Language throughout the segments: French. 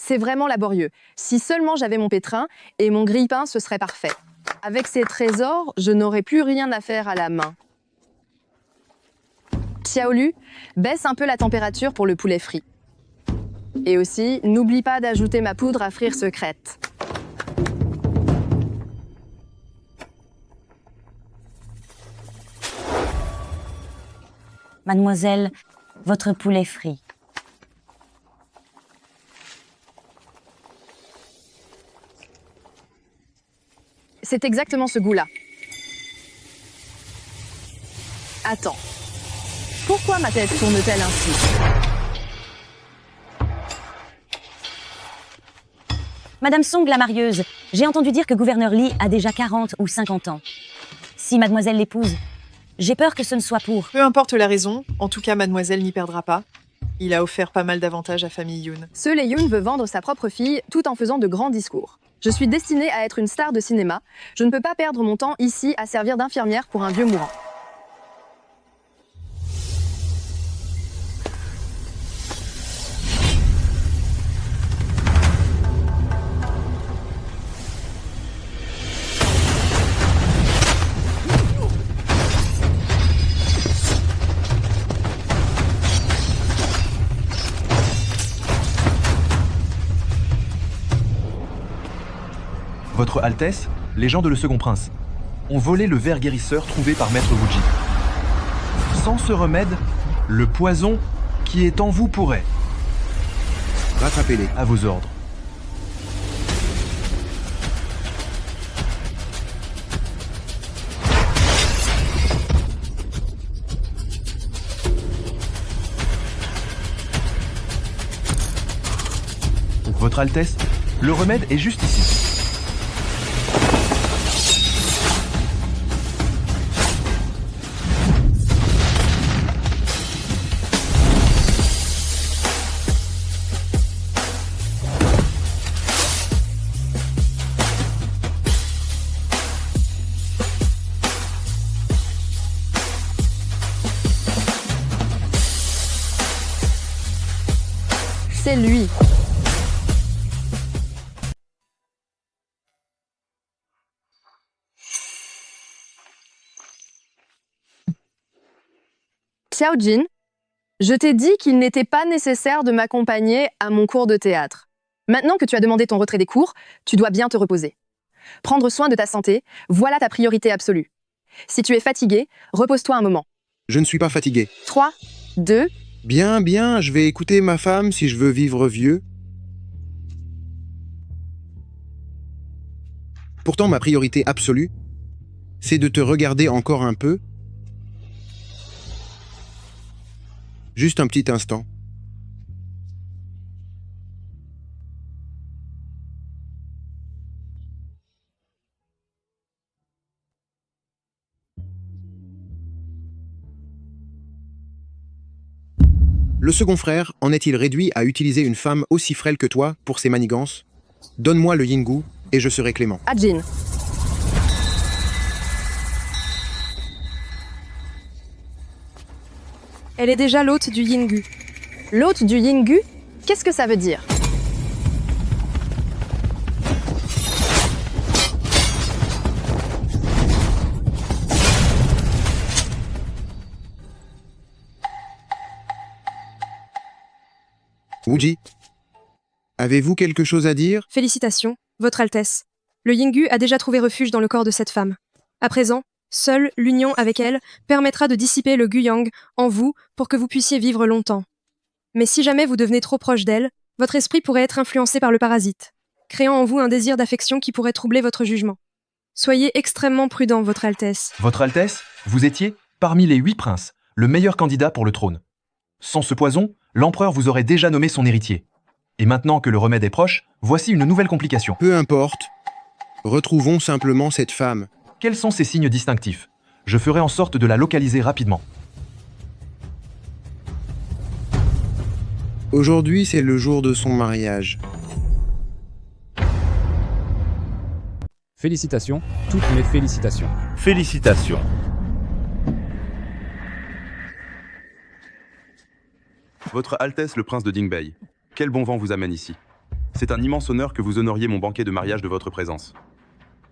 C'est vraiment laborieux. Si seulement j'avais mon pétrin et mon grille-pain, ce serait parfait. Avec ces trésors, je n'aurais plus rien à faire à la main. Xiaolu, baisse un peu la température pour le poulet frit. Et aussi, n'oublie pas d'ajouter ma poudre à frire secrète. Mademoiselle, votre poulet frit. C'est exactement ce goût-là. Attends. Pourquoi ma tête tourne-t-elle ainsi? Madame Song, la marieuse, j'ai entendu dire que gouverneur Li a déjà 40 ou 50 ans. Si mademoiselle l'épouse, j'ai peur que ce ne soit pour... Peu importe la raison, en tout cas mademoiselle n'y perdra pas. Il a offert pas mal d'avantages à famille Yoon. Ce Lee Yoon veut vendre sa propre fille tout en faisant de grands discours. Je suis destinée à être une star de cinéma. Je ne peux pas perdre mon temps ici à servir d'infirmière pour un vieux mourant. Votre Altesse, les gens de Le Second Prince ont volé le ver guérisseur trouvé par Maître Wuji. Sans ce remède, le poison qui est en vous pourrait... Rattrapez-les. À vos ordres. Votre Altesse, le remède est juste ici. C'est lui. Xiao Jin, je t'ai dit qu'il n'était pas nécessaire de m'accompagner à mon cours de théâtre. Maintenant que tu as demandé ton retrait des cours, tu dois bien te reposer. Prendre soin de ta santé, voilà ta priorité absolue. Si tu es fatigué, repose-toi un moment. Je ne suis pas fatigué. 3, 2, Bien, bien, je vais écouter ma femme si je veux vivre vieux. Pourtant, ma priorité absolue, c'est de te regarder encore un peu. Juste un petit instant. Le second frère en est-il réduit à utiliser une femme aussi frêle que toi pour ses manigances? Donne-moi le Yingu et je serai clément. à Jin. Elle est déjà l'hôte du Yingu. L'hôte du Yingu, qu'est-ce que ça veut dire? Wuji, avez-vous quelque chose à dire? Félicitations, Votre Altesse. Le Yingu a déjà trouvé refuge dans le corps de cette femme. À présent, seule l'union avec elle permettra de dissiper le Guyang en vous pour que vous puissiez vivre longtemps. Mais si jamais vous devenez trop proche d'elle, votre esprit pourrait être influencé par le parasite, créant en vous un désir d'affection qui pourrait troubler votre jugement. Soyez extrêmement prudent, Votre Altesse. Votre Altesse, vous étiez, parmi les 8 princes, le meilleur candidat pour le trône. Sans ce poison, l'empereur vous aurait déjà nommé son héritier. Et maintenant que le remède est proche, voici une nouvelle complication. Peu importe. Retrouvons simplement cette femme. Quels sont ces signes distinctifs? Je ferai en sorte de la localiser rapidement. Aujourd'hui, c'est le jour de son mariage. Félicitations, toutes mes félicitations. Félicitations. Votre Altesse le prince de Dingbei, quel bon vent vous amène ici? C'est un immense honneur que vous honoriez mon banquet de mariage de votre présence.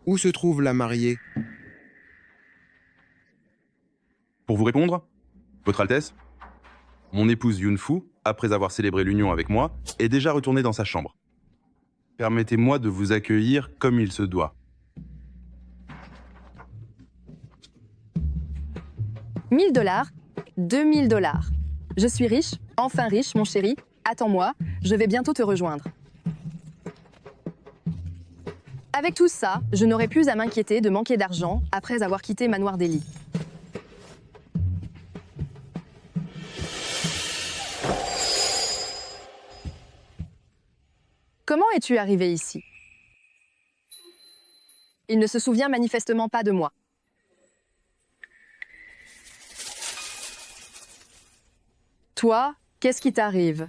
Où se trouve la mariée? Pour vous répondre, Votre Altesse, mon épouse Yunfu, après avoir célébré l'union avec moi, est déjà retournée dans sa chambre. Permettez-moi de vous accueillir comme il se doit. 1 000 $, 2 000 $. Je suis riche, enfin riche, mon chéri. Attends-moi, je vais bientôt te rejoindre. Avec tout ça, je n'aurai plus à m'inquiéter de manquer d'argent après avoir quitté Manoir Delhi. Comment es-tu arrivé ici? Il ne se souvient manifestement pas de moi. Toi, qu'est-ce qui t'arrive?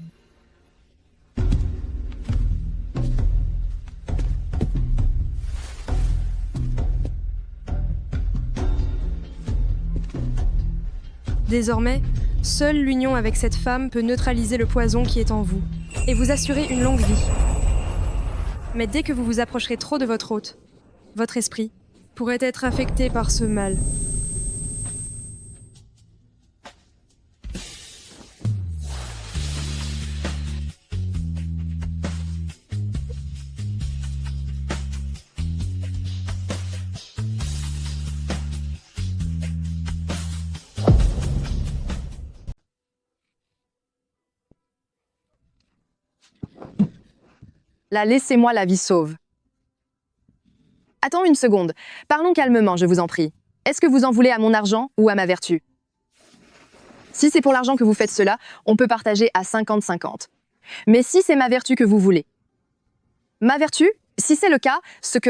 Désormais, seule l'union avec cette femme peut neutraliser le poison qui est en vous et vous assurer une longue vie. Mais dès que vous vous approcherez trop de votre hôte, votre esprit pourrait être affecté par ce mal. Là, laissez-moi la vie sauve. Attends une seconde. Parlons calmement, je vous en prie. Est-ce que vous en voulez à mon argent ou à ma vertu? Si c'est pour l'argent que vous faites cela, on peut partager à 50-50. Mais si c'est ma vertu que vous voulez. Ma vertu, si c'est le cas, ce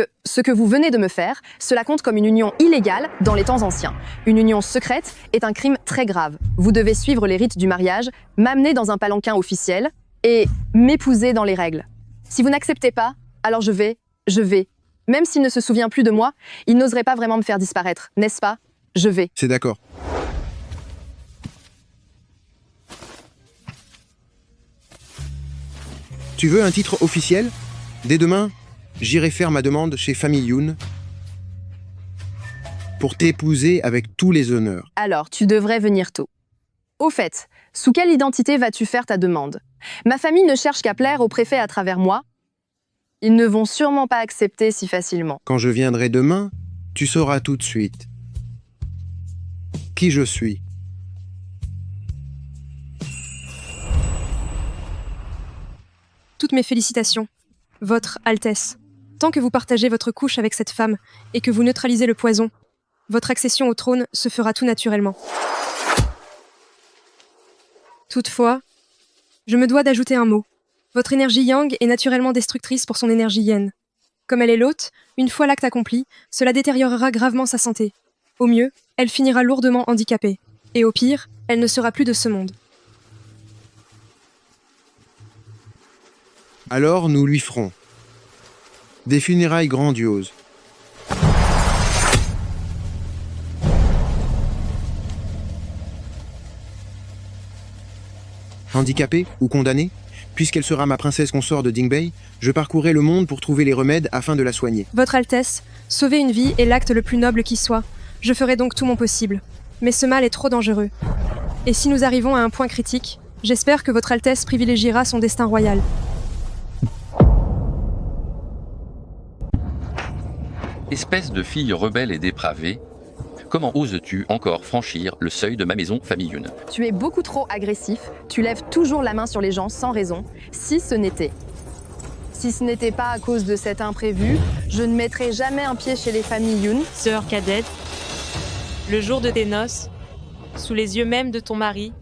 que vous venez de me faire, cela compte comme une union illégale dans les temps anciens. Une union secrète est un crime très grave. Vous devez suivre les rites du mariage, m'amener dans un palanquin officiel et m'épouser dans les règles. Si vous n'acceptez pas, alors je vais. Même s'il ne se souvient plus de moi, il n'oserait pas vraiment me faire disparaître, n'est-ce pas? Je vais. C'est d'accord. Tu veux un titre officiel? Dès demain, j'irai faire ma demande chez Famille Yoon pour t'épouser avec tous les honneurs. Alors, tu devrais venir tôt. Au fait, sous quelle identité vas-tu faire ta demande? Ma famille ne cherche qu'à plaire au préfet à travers moi. Ils ne vont sûrement pas accepter si facilement. Quand je viendrai demain, tu sauras tout de suite qui je suis. Toutes mes félicitations, Votre Altesse. Tant que vous partagez votre couche avec cette femme et que vous neutralisez le poison, votre accession au trône se fera tout naturellement. Toutefois, je me dois d'ajouter un mot. Votre énergie yang est naturellement destructrice pour son énergie yin. Comme elle est l'hôte, une fois l'acte accompli, cela détériorera gravement sa santé. Au mieux, elle finira lourdement handicapée. Et au pire, elle ne sera plus de ce monde. Alors nous lui ferons des funérailles grandioses. Handicapée ou condamnée, puisqu'elle sera ma princesse consort de Dingbei, je parcourrai le monde pour trouver les remèdes afin de la soigner. Votre Altesse, sauver une vie est l'acte le plus noble qui soit. Je ferai donc tout mon possible. Mais ce mal est trop dangereux. Et si nous arrivons à un point critique, j'espère que Votre Altesse privilégiera son destin royal. Espèce de fille rebelle et dépravée, comment oses-tu encore franchir le seuil de ma maison Famille Yoon? Tu es beaucoup trop agressif, tu lèves toujours la main sur les gens sans raison, si ce n'était pas à cause de cet imprévu, je ne mettrais jamais un pied chez les familles Yoon. Sœur cadette, le jour de tes noces, sous les yeux même de ton mari,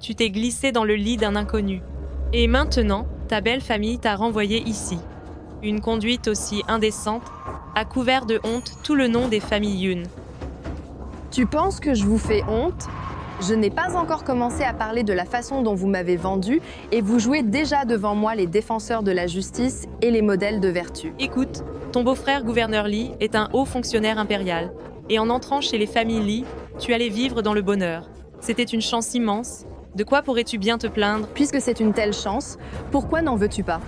tu t'es glissée dans le lit d'un inconnu. Et maintenant, ta belle famille t'a renvoyée ici. Une conduite aussi indécente a couvert de honte tout le nom des familles Yoon. Tu penses que je vous fais honte? Je n'ai pas encore commencé à parler de la façon dont vous m'avez vendu et vous jouez déjà devant moi les défenseurs de la justice et les modèles de vertu. Écoute, ton beau-frère gouverneur Lee est un haut fonctionnaire impérial. Et en entrant chez les familles Lee, tu allais vivre dans le bonheur. C'était une chance immense. De quoi pourrais-tu bien te plaindre? Puisque c'est une telle chance, pourquoi n'en veux-tu pas?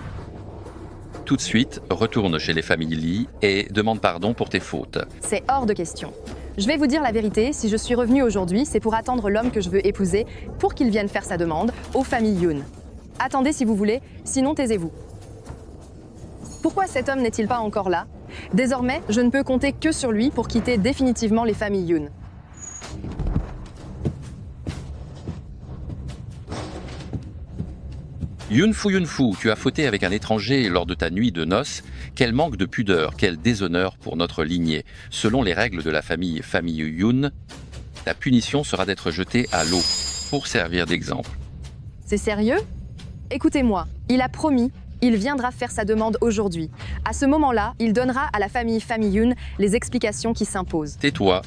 tout de suite, retourne chez les familles Lee et demande pardon pour tes fautes. C'est hors de question. Je vais vous dire la vérité, si je suis revenue aujourd'hui, c'est pour attendre l'homme que je veux épouser pour qu'il vienne faire sa demande aux familles Yoon. Attendez si vous voulez, sinon taisez-vous. Pourquoi cet homme n'est-il pas encore là? Désormais, je ne peux compter que sur lui pour quitter définitivement les familles Yoon. Yunfu, tu as fauté avec un étranger lors de ta nuit de noces. Quel manque de pudeur, quel déshonneur pour notre lignée. Selon les règles de la famille Yoon, ta punition sera d'être jeté à l'eau, pour servir d'exemple. C'est sérieux? Écoutez-moi, il a promis, il viendra faire sa demande aujourd'hui. À ce moment-là, il donnera à la famille Yoon les explications qui s'imposent. Tais-toi.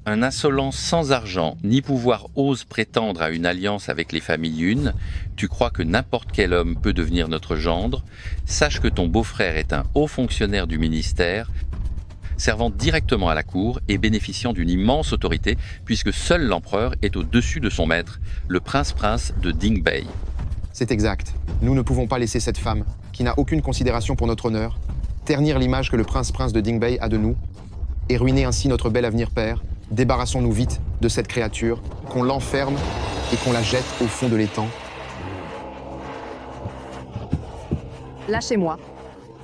Un insolent sans argent ni pouvoir ose prétendre à une alliance avec les familles Yoon. Tu crois que n'importe quel homme peut devenir notre gendre. Sache que ton beau-frère est un haut fonctionnaire du ministère, servant directement à la cour et bénéficiant d'une immense autorité, puisque seul l'empereur est au-dessus de son maître, le prince de Dingbei. C'est exact. Nous ne pouvons pas laisser cette femme, qui n'a aucune considération pour notre honneur, ternir l'image que le prince de Dingbei a de nous, et ruiner ainsi notre bel avenir père. Débarrassons-nous vite de cette créature, qu'on l'enferme et qu'on la jette au fond de l'étang. Lâchez-moi.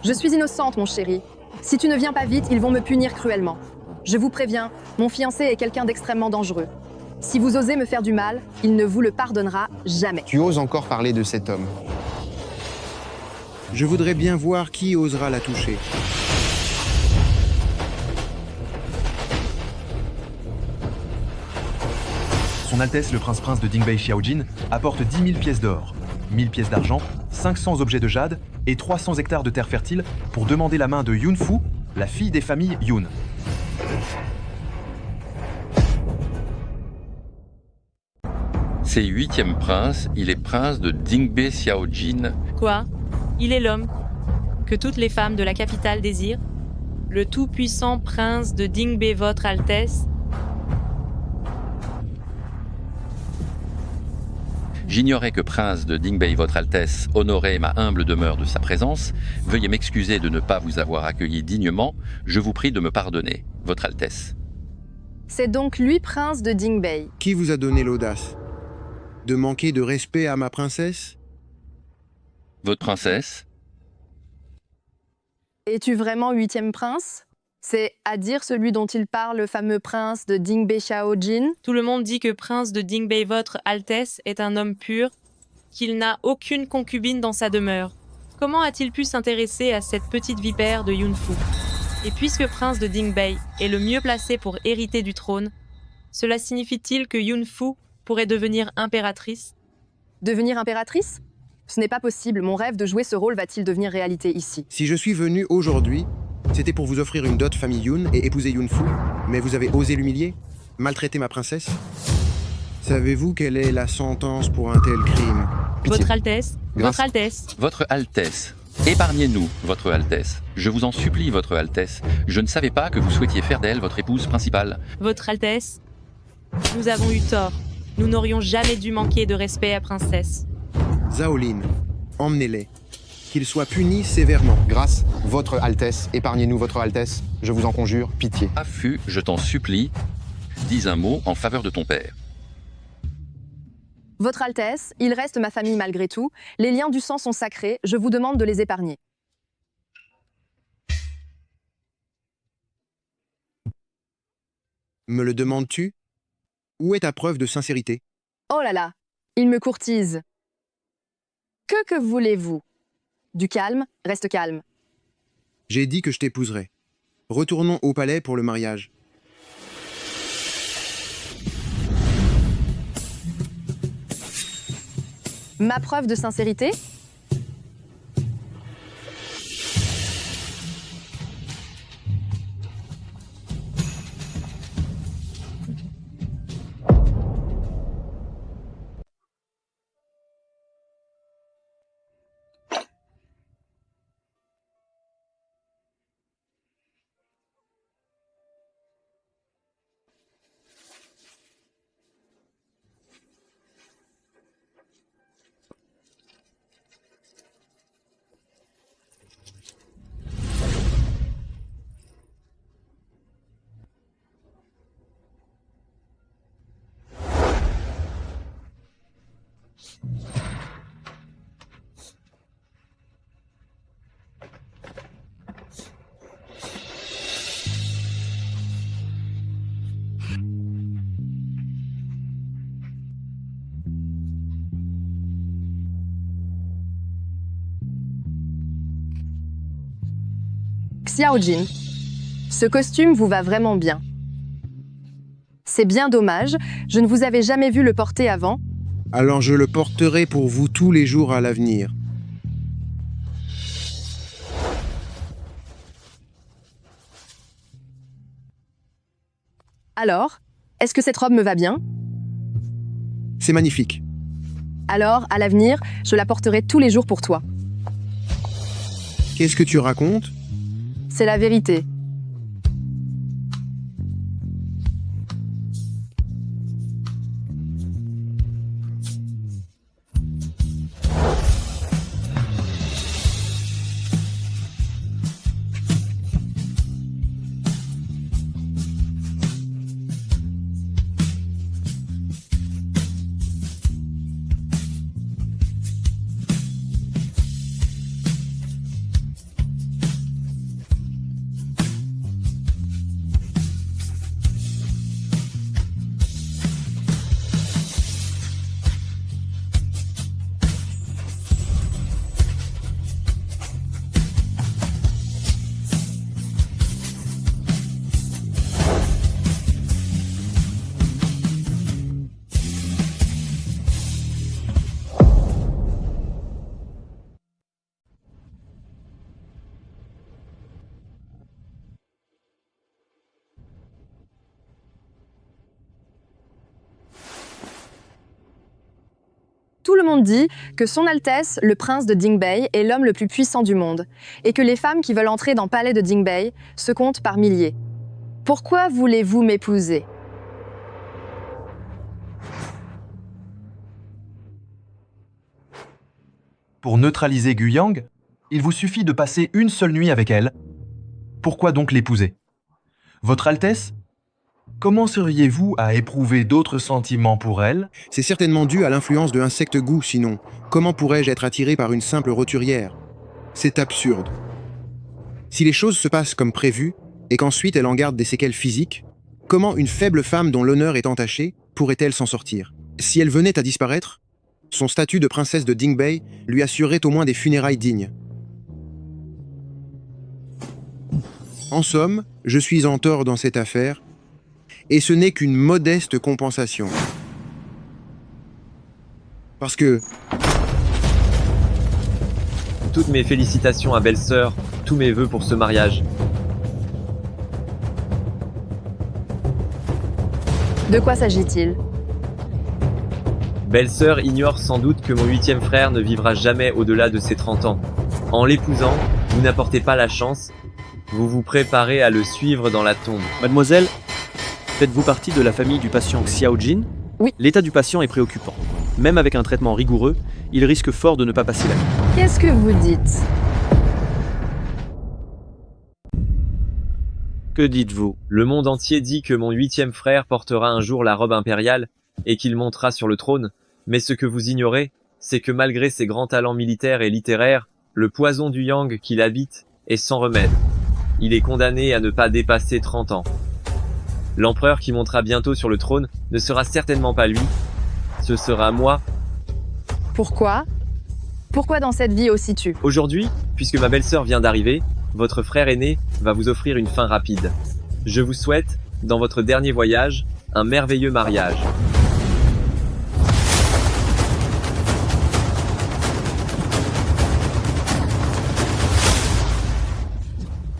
Je suis innocente, mon chéri. Si tu ne viens pas vite, ils vont me punir cruellement. Je vous préviens, mon fiancé est quelqu'un d'extrêmement dangereux. Si vous osez me faire du mal, il ne vous le pardonnera jamais. Tu oses encore parler de cet homme. Je voudrais bien voir qui osera la toucher. Son Altesse le prince de Dingbei Xiaojin apporte 10 000 pièces d'or, 1000 pièces d'argent, 500 objets de jade et 300 hectares de terre fertile pour demander la main de Yunfu, la fille des familles Yoon. C'est 8e prince, il est prince de Dingbei Xiaojin. Quoi? Il est l'homme que toutes les femmes de la capitale désirent? Le tout-puissant prince de Dingbei, votre Altesse? J'ignorais que prince de Dingbei, votre Altesse, honorait ma humble demeure de sa présence. Veuillez m'excuser de ne pas vous avoir accueilli dignement. Je vous prie de me pardonner, votre Altesse. C'est donc lui, prince de Dingbei. Qui vous a donné l'audace de manquer de respect à ma princesse? Votre princesse? Es-tu vraiment 8e prince? C'est à dire celui dont il parle, le fameux prince de Dingbei Xiaojin? Tout le monde dit que prince de Dingbei, votre Altesse, est un homme pur, qu'il n'a aucune concubine dans sa demeure. Comment a-t-il pu s'intéresser à cette petite vipère de Yunfu? Et puisque prince de Dingbei est le mieux placé pour hériter du trône, cela signifie-t-il que Yunfu pourrait devenir impératrice? Devenir impératrice? Ce n'est pas possible, mon rêve de jouer ce rôle va-t-il devenir réalité ici? Si je suis venu aujourd'hui, c'était pour vous offrir une dot famille Yoon et épouser Yunfu, mais vous avez osé l'humilier, maltraiter ma princesse. Savez-vous quelle est la sentence pour un tel crime? Pitié. Votre Altesse, Grâce. votre Altesse. Votre Altesse. Épargnez-nous, votre Altesse. Je vous en supplie, votre Altesse. Je ne savais pas que vous souhaitiez faire d'elle votre épouse principale. Votre Altesse, nous avons eu tort. Nous n'aurions jamais dû manquer de respect à princesse. Zaolin, emmenez-les. Qu'ils soient punis sévèrement. Grâce, votre Altesse, épargnez-nous, votre Altesse. Je vous en conjure, pitié. Affu, je t'en supplie, dis un mot en faveur de ton père. Votre Altesse, il reste ma famille malgré tout. Les liens du sang sont sacrés, je vous demande de les épargner. Me le demandes-tu? Où est ta preuve de sincérité? Oh là là, il me courtise. Que voulez-vous? Du calme, reste calme. J'ai dit que je t'épouserais. Retournons au palais pour le mariage. Ma preuve de sincérité? Xiao Jin, ce costume vous va vraiment bien. C'est bien dommage, je ne vous avais jamais vu le porter avant. Alors je le porterai pour vous tous les jours à l'avenir. Alors, est-ce que cette robe me va bien? C'est magnifique. Alors, à l'avenir, je la porterai tous les jours pour toi. Qu'est-ce que tu racontes? C'est la vérité. Tout le monde dit que Son Altesse, le prince de Dingbei, est l'homme le plus puissant du monde, et que les femmes qui veulent entrer dans le palais de Dingbei se comptent par milliers. Pourquoi voulez-vous m'épouser? Pour neutraliser Guyang, il vous suffit de passer une seule nuit avec elle. Pourquoi donc l'épouser? Votre Altesse, comment seriez-vous à éprouver d'autres sentiments pour elle? C'est certainement dû à l'influence de insectes goût, sinon. Comment pourrais-je être attiré par une simple roturière? C'est absurde. Si les choses se passent comme prévu, et qu'ensuite elle en garde des séquelles physiques, comment une faible femme dont l'honneur est entaché pourrait-elle s'en sortir? Si elle venait à disparaître, son statut de princesse de Dingbei lui assurerait au moins des funérailles dignes. En somme, je suis en tort dans cette affaire, et ce n'est qu'une modeste compensation. Parce que... Toutes mes félicitations à belle-sœur, tous mes vœux pour ce mariage. De quoi s'agit-il? Belle-sœur ignore sans doute que mon 8e frère ne vivra jamais au-delà de ses 30 ans. En l'épousant, vous n'apportez pas la chance, vous vous préparez à le suivre dans la tombe. Mademoiselle, faites-vous partie de la famille du patient Xiao Jin? Oui. L'état du patient est préoccupant. Même avec un traitement rigoureux, il risque fort de ne pas passer la nuit. Qu'est-ce que vous dites? Que dites-vous? Le monde entier dit que mon 8e frère portera un jour la robe impériale et qu'il montera sur le trône, mais ce que vous ignorez, c'est que malgré ses grands talents militaires et littéraires, le poison du Yang qu'il habite est sans remède. Il est condamné à ne pas dépasser 30 ans. L'empereur qui montera bientôt sur le trône ne sera certainement pas lui, ce sera moi. Pourquoi? Pourquoi dans cette vie aussi tu? Aujourd'hui, puisque ma belle-sœur vient d'arriver, votre frère aîné va vous offrir une fin rapide. Je vous souhaite, dans votre dernier voyage, un merveilleux mariage.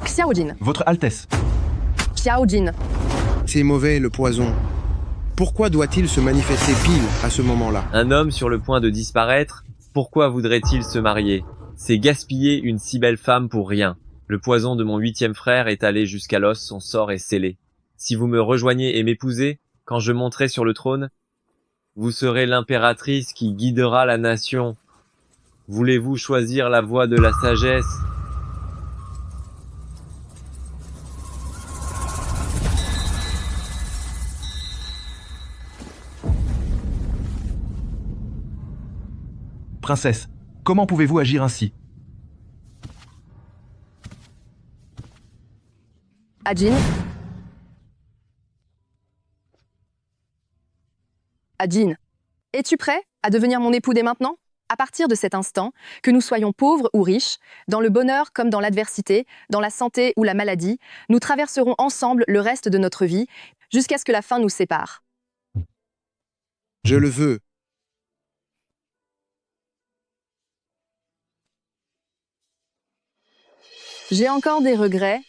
Xiao Jin. Votre Altesse. Xiao Jin. C'est mauvais, le poison. Pourquoi doit-il se manifester pile à ce moment-là? Un homme sur le point de disparaître, pourquoi voudrait-il se marier? C'est gaspiller une si belle femme pour rien. Le poison de mon 8e frère est allé jusqu'à l'os, son sort est scellé. Si vous me rejoignez et m'épousez, quand je monterai sur le trône, vous serez l'impératrice qui guidera la nation. Voulez-vous choisir la voie de la sagesse? Princesse, comment pouvez-vous agir ainsi? Ajin. Ajin, es-tu prêt à devenir mon époux dès maintenant? À partir de cet instant, que nous soyons pauvres ou riches, dans le bonheur comme dans l'adversité, dans la santé ou la maladie, nous traverserons ensemble le reste de notre vie, jusqu'à ce que la fin nous sépare. Je le veux. J'ai encore des regrets.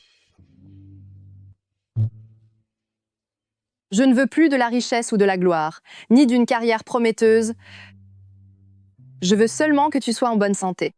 Je ne veux plus de la richesse ou de la gloire, ni d'une carrière prometteuse. Je veux seulement que tu sois en bonne santé.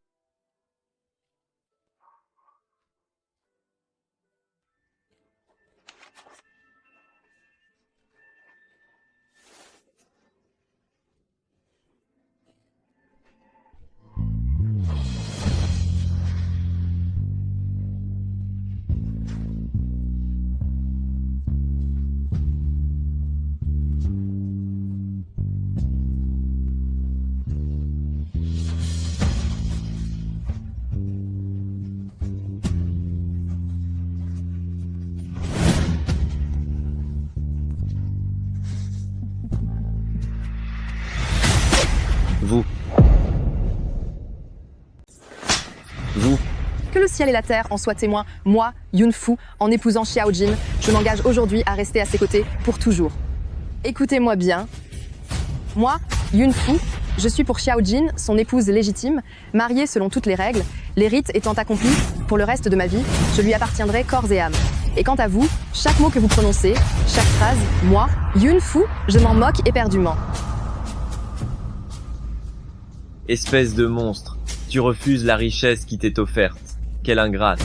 Vous. Que le ciel et la terre en soient témoins, moi, Yun-Fu, en épousant Xiao-Jin, je m'engage aujourd'hui à rester à ses côtés pour toujours. Écoutez-moi bien. Moi, Yun-Fu, je suis pour Xiao-Jin, son épouse légitime, mariée selon toutes les règles, les rites étant accomplis, pour le reste de ma vie, je lui appartiendrai corps et âme. Et quant à vous, chaque mot que vous prononcez, chaque phrase, moi, Yun-Fu, je m'en moque éperdument. Espèce de monstre, tu refuses la richesse qui t'est offerte. Quelle ingrate.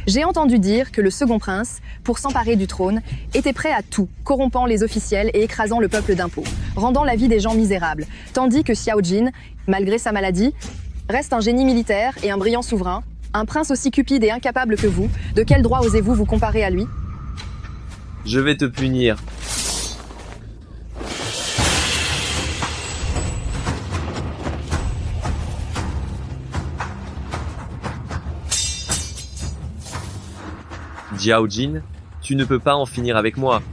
J'ai entendu dire que le second prince, pour s'emparer du trône, était prêt à tout, corrompant les officiels et écrasant le peuple d'impôts, rendant la vie des gens misérable, tandis que Xiao-Jin, malgré sa maladie, reste un génie militaire et un brillant souverain, un prince aussi cupide et incapable que vous. De quel droit osez-vous vous comparer à lui? Je vais te punir. Xiao-Jin, tu ne peux pas en finir avec moi.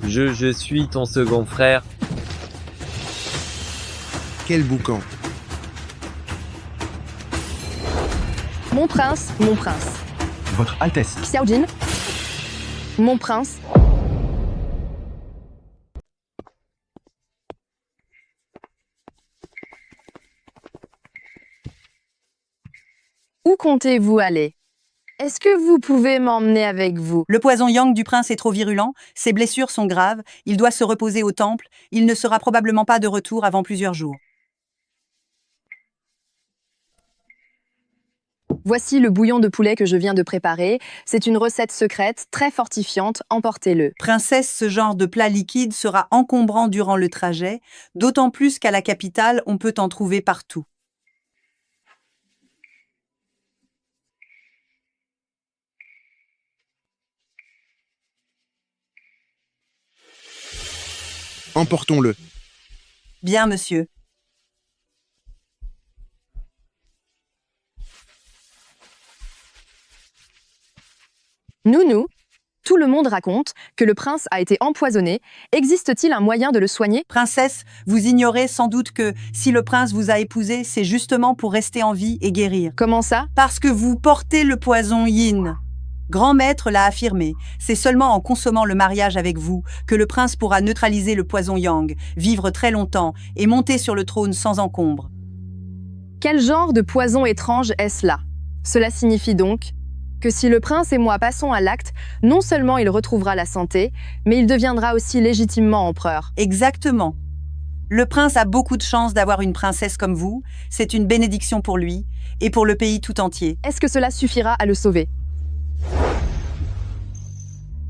Je suis ton second frère. Quel boucan. Mon prince, mon prince. Votre Altesse. Xiao-Jin, mon prince. Où comptez-vous aller? Est-ce que vous pouvez m'emmener avec vous? Le poison yang du prince est trop virulent, ses blessures sont graves, il doit se reposer au temple, il ne sera probablement pas de retour avant plusieurs jours. Voici le bouillon de poulet que je viens de préparer. C'est une recette secrète, très fortifiante, emportez-le. Princesse, ce genre de plat liquide sera encombrant durant le trajet, d'autant plus qu'à la capitale, on peut en trouver partout. Emportons-le. Bien, monsieur. Nounou, tout le monde raconte que le prince a été empoisonné. Existe-t-il un moyen de le soigner? Princesse, vous ignorez sans doute que si le prince vous a épousé, c'est justement pour rester en vie et guérir. Comment ça? Parce que vous portez le poison yin. Grand maître l'a affirmé, c'est seulement en consommant le mariage avec vous que le prince pourra neutraliser le poison yang, vivre très longtemps et monter sur le trône sans encombre. Quel genre de poison étrange est-ce là? Cela signifie donc que si le prince et moi passons à l'acte, non seulement il retrouvera la santé, mais il deviendra aussi légitimement empereur. Exactement. Le prince a beaucoup de chance d'avoir une princesse comme vous, c'est une bénédiction pour lui et pour le pays tout entier. Est-ce que cela suffira à le sauver?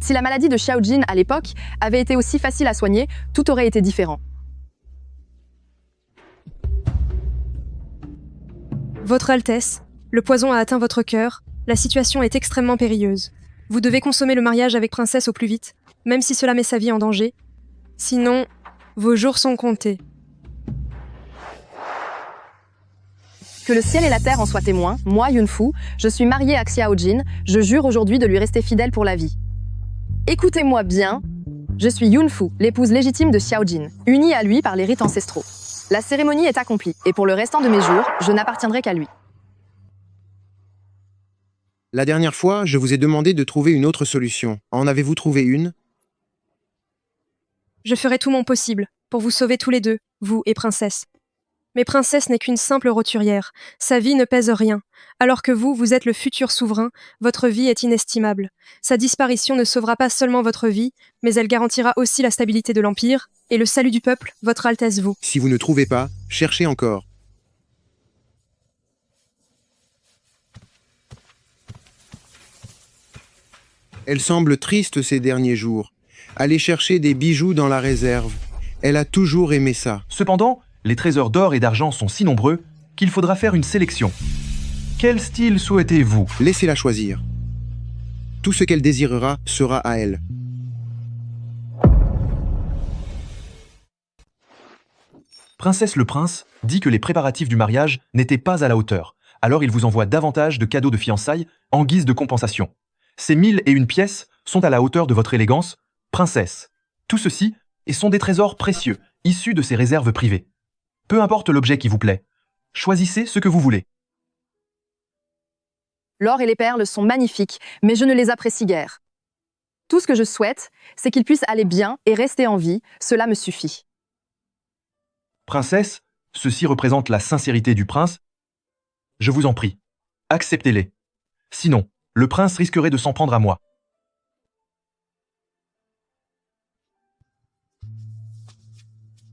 Si la maladie de Xiao-Jin à l'époque avait été aussi facile à soigner, tout aurait été différent. Votre Altesse, le poison a atteint votre cœur, la situation est extrêmement périlleuse. Vous devez consommer le mariage avec princesse au plus vite, même si cela met sa vie en danger. Sinon, vos jours sont comptés. Que le ciel et la terre en soient témoins, moi, Yun-Fu, je suis mariée à Xiao-Jin, je jure aujourd'hui de lui rester fidèle pour la vie. Écoutez-moi bien, je suis Yun-Fu, l'épouse légitime de Xiao-Jin, unie à lui par les rites ancestraux. La cérémonie est accomplie, et pour le restant de mes jours, je n'appartiendrai qu'à lui. La dernière fois, je vous ai demandé de trouver une autre solution. En avez-vous trouvé une? Je ferai tout mon possible pour vous sauver tous les deux, vous et Princesse. Mais Princesse n'est qu'une simple roturière. Sa vie ne pèse rien. Alors que vous êtes le futur souverain, votre vie est inestimable. Sa disparition ne sauvera pas seulement votre vie, mais elle garantira aussi la stabilité de l'Empire et le salut du peuple, votre Altesse vous. Si vous ne trouvez pas, cherchez encore. Elle semble triste ces derniers jours. Allez chercher des bijoux dans la réserve. Elle a toujours aimé ça. Cependant, les trésors d'or et d'argent sont si nombreux qu'il faudra faire une sélection. Quel style souhaitez-vous? Laissez-la choisir. Tout ce qu'elle désirera sera à elle. Princesse le Prince dit que les préparatifs du mariage n'étaient pas à la hauteur, alors il vous envoie davantage de cadeaux de fiançailles en guise de compensation. Ces 1001 pièces sont à la hauteur de votre élégance, princesse. Tout ceci sont des trésors précieux, issus de ses réserves privées. Peu importe l'objet qui vous plaît, choisissez ce que vous voulez. L'or et les perles sont magnifiques, mais je ne les apprécie guère. Tout ce que je souhaite, c'est qu'ils puissent aller bien et rester en vie, cela me suffit. Princesse, ceci représente la sincérité du prince. Je vous en prie, acceptez-les. Sinon, le prince risquerait de s'en prendre à moi.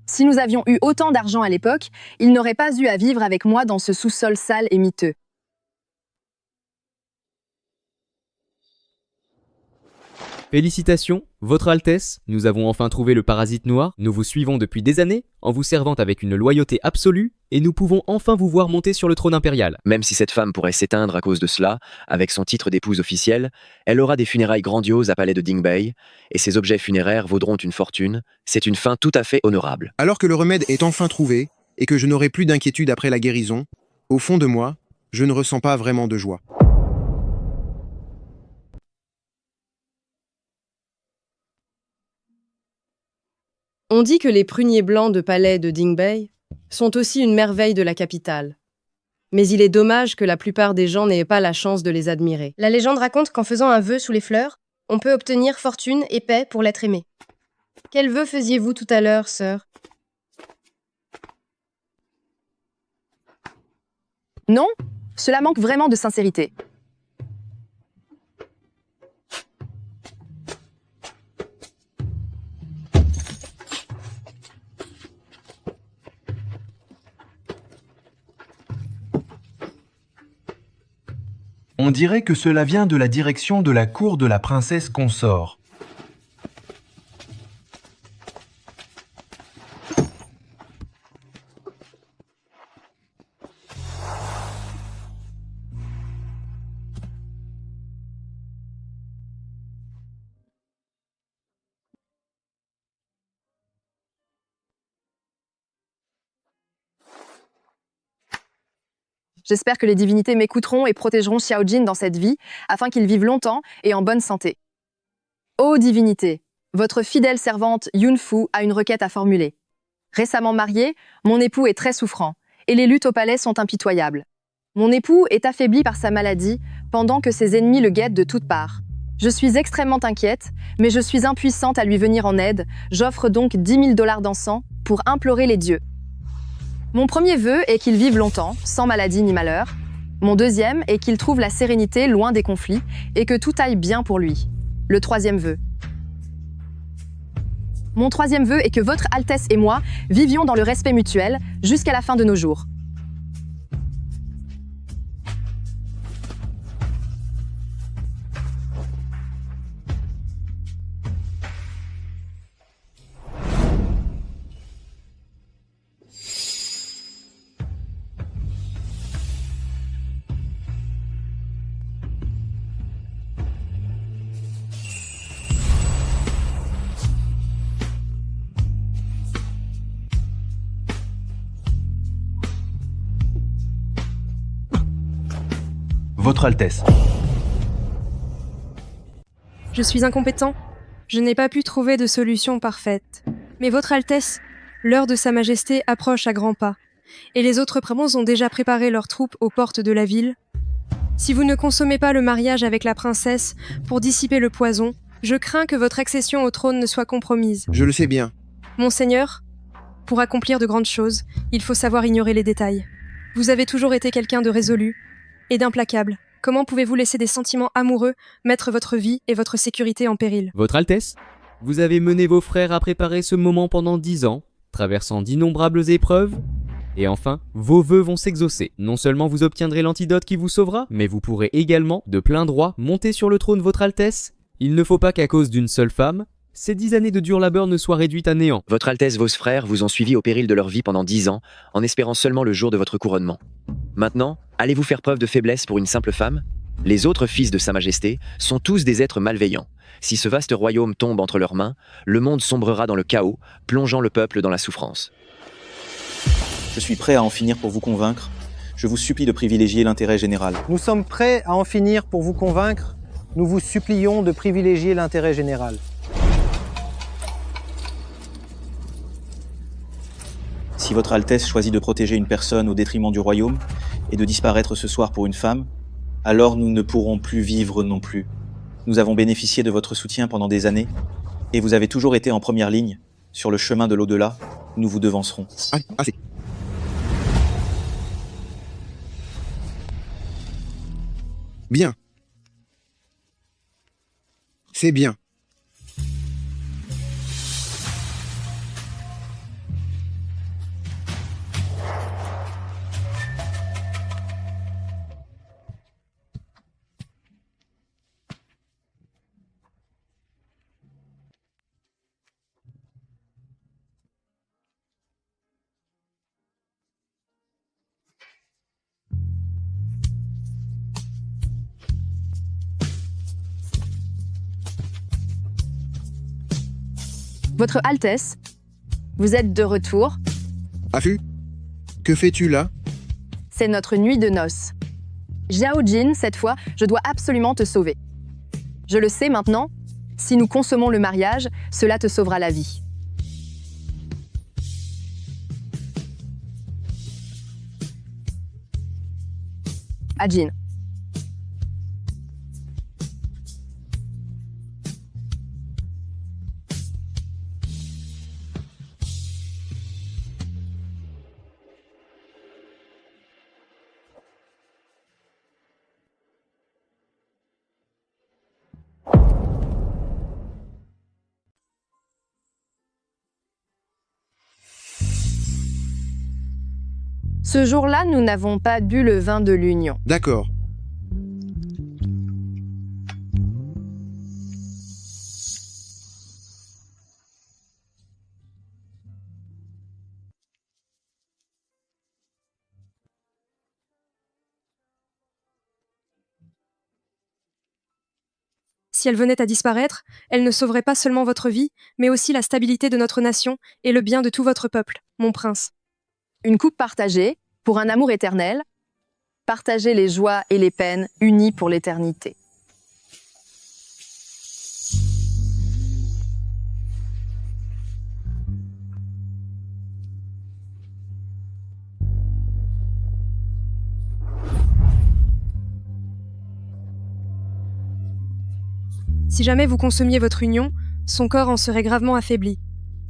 Si nous avions eu autant d'argent à l'époque, il n'aurait pas eu à vivre avec moi dans ce sous-sol sale et miteux. Félicitations, Votre Altesse, nous avons enfin trouvé le parasite noir, nous vous suivons depuis des années, en vous servant avec une loyauté absolue, et nous pouvons enfin vous voir monter sur le trône impérial. Même si cette femme pourrait s'éteindre à cause de cela, avec son titre d'épouse officielle, elle aura des funérailles grandioses à Palais de Dingbei, et ses objets funéraires vaudront une fortune. C'est une fin tout à fait honorable. Alors que le remède est enfin trouvé, et que je n'aurai plus d'inquiétude après la guérison, au fond de moi, je ne ressens pas vraiment de joie. On dit que les pruniers blancs de palais de Dingbei sont aussi une merveille de la capitale. Mais il est dommage que la plupart des gens n'aient pas la chance de les admirer. La légende raconte qu'en faisant un vœu sous les fleurs, on peut obtenir fortune et paix pour l'être aimé. Quel vœu faisiez-vous tout à l'heure, sœur? Non, cela manque vraiment de sincérité. On dirait que cela vient de la direction de la cour de la princesse consort. J'espère que les divinités m'écouteront et protégeront Xiao Jin dans cette vie, afin qu'il vive longtemps et en bonne santé. Ô divinité, votre fidèle servante Yun Fu a une requête à formuler. Récemment marié, mon époux est très souffrant, et les luttes au palais sont impitoyables. Mon époux est affaibli par sa maladie, pendant que ses ennemis le guettent de toutes parts. Je suis extrêmement inquiète, mais je suis impuissante à lui venir en aide. J'offre donc 10 000 $ d'encens pour implorer les dieux. Mon premier vœu est qu'il vive longtemps, sans maladie ni malheur. Mon deuxième est qu'il trouve la sérénité loin des conflits et que tout aille bien pour lui. Le troisième vœu. Mon troisième vœu est que votre Altesse et moi vivions dans le respect mutuel jusqu'à la fin de nos jours. Votre Altesse. Je suis incompétent. Je n'ai pas pu trouver de solution parfaite. Mais Votre Altesse, L'heure de Sa Majesté approche à grands pas, et les autres princes ont déjà préparé leurs troupes aux portes de la ville. Si vous ne consommez pas le mariage avec la princesse pour dissiper le poison, je crains que votre accession au trône ne soit compromise. Je le sais bien. Monseigneur, pour accomplir de grandes choses, il faut savoir ignorer les détails. Vous avez toujours été quelqu'un de résolu et d'implacable. Comment pouvez-vous laisser des sentiments amoureux mettre votre vie et votre sécurité en péril? Votre Altesse, vous avez mené vos frères à préparer ce moment pendant 10 ans, traversant d'innombrables épreuves. Et enfin, vos vœux vont s'exaucer. Non seulement vous obtiendrez l'antidote qui vous sauvera, mais vous pourrez également, de plein droit, monter sur le trône Votre Altesse. Il ne faut pas qu'à cause d'une seule femme, ces 10 années de dur labeur ne soient réduites à néant. Votre Altesse, vos frères vous ont suivi au péril de leur vie pendant 10 ans, en espérant seulement le jour de votre couronnement. Maintenant, allez-vous faire preuve de faiblesse pour une simple femme? Les autres fils de Sa Majesté sont tous des êtres malveillants. Si ce vaste royaume tombe entre leurs mains, le monde sombrera dans le chaos, plongeant le peuple dans la souffrance. Je suis prêt à en finir pour vous convaincre. Je vous supplie de privilégier l'intérêt général. Nous sommes prêts à en finir pour vous convaincre. Nous vous supplions de privilégier l'intérêt général. Si votre Altesse choisit de protéger une personne au détriment du royaume et de disparaître ce soir pour une femme, alors nous ne pourrons plus vivre non plus. Nous avons bénéficié de votre soutien pendant des années et vous avez toujours été en première ligne. Sur le chemin de l'au-delà, nous vous devancerons. Assez. Bien. C'est bien. Votre Altesse, vous êtes de retour. Afu, que fais-tu là? C'est notre nuit de noces. Xiao Jin, cette fois, je dois absolument te sauver. Je le sais maintenant, si nous consommons le mariage, cela te sauvera la vie. À Jin. Ce jour-là, nous n'avons pas bu le vin de l'union. D'accord. Si elle venait à disparaître, elle ne sauverait pas seulement votre vie, mais aussi la stabilité de notre nation et le bien de tout votre peuple, mon prince. Une coupe partagée, pour un amour éternel, partager les joies et les peines unis pour l'éternité. Si jamais vous consommiez votre union, son corps en serait gravement affaibli.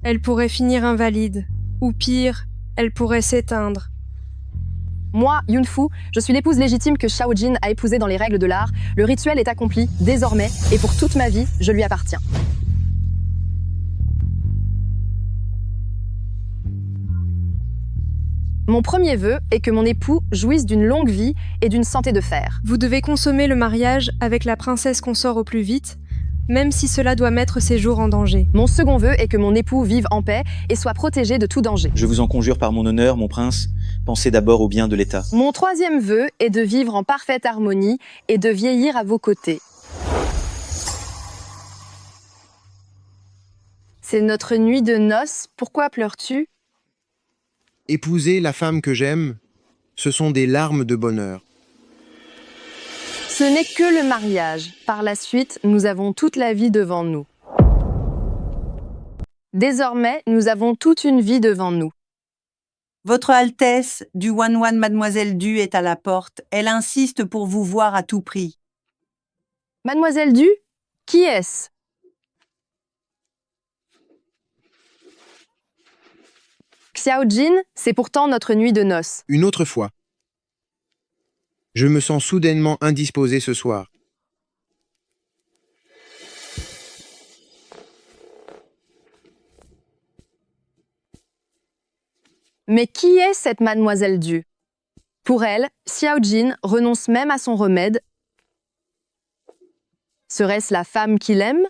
Elle pourrait finir invalide, ou pire, elle pourrait s'éteindre. Moi, Yunfu, je suis l'épouse légitime que Xiao Jin a épousée dans les règles de l'art. Le rituel est accompli, désormais, et pour toute ma vie, je lui appartiens. Mon premier vœu est que mon époux jouisse d'une longue vie et d'une santé de fer. Vous devez consommer le mariage avec la princesse consort au plus vite, même si cela doit mettre ses jours en danger. Mon second vœu est que mon époux vive en paix et soit protégé de tout danger. Je vous en conjure par mon honneur, mon prince, pensez d'abord au bien de l'État. Mon troisième vœu est de vivre en parfaite harmonie et de vieillir à vos côtés. C'est notre nuit de noces, pourquoi pleures-tu? Épouser la femme que j'aime, ce sont des larmes de bonheur. Ce n'est que le mariage. Par la suite, nous avons toute la vie devant nous. Désormais, nous avons toute une vie devant nous. Votre Altesse du Wan Mademoiselle Du est à la porte. Elle insiste pour vous voir à tout prix. Mademoiselle Du, qui est-ce? Xiao Jin, c'est pourtant notre nuit de noces. Une autre fois. Je me sens soudainement indisposé ce soir. Mais qui est cette Mademoiselle Du? Pour elle, Xiao Jin renonce même à son remède. Serait-ce la femme qu'il aime?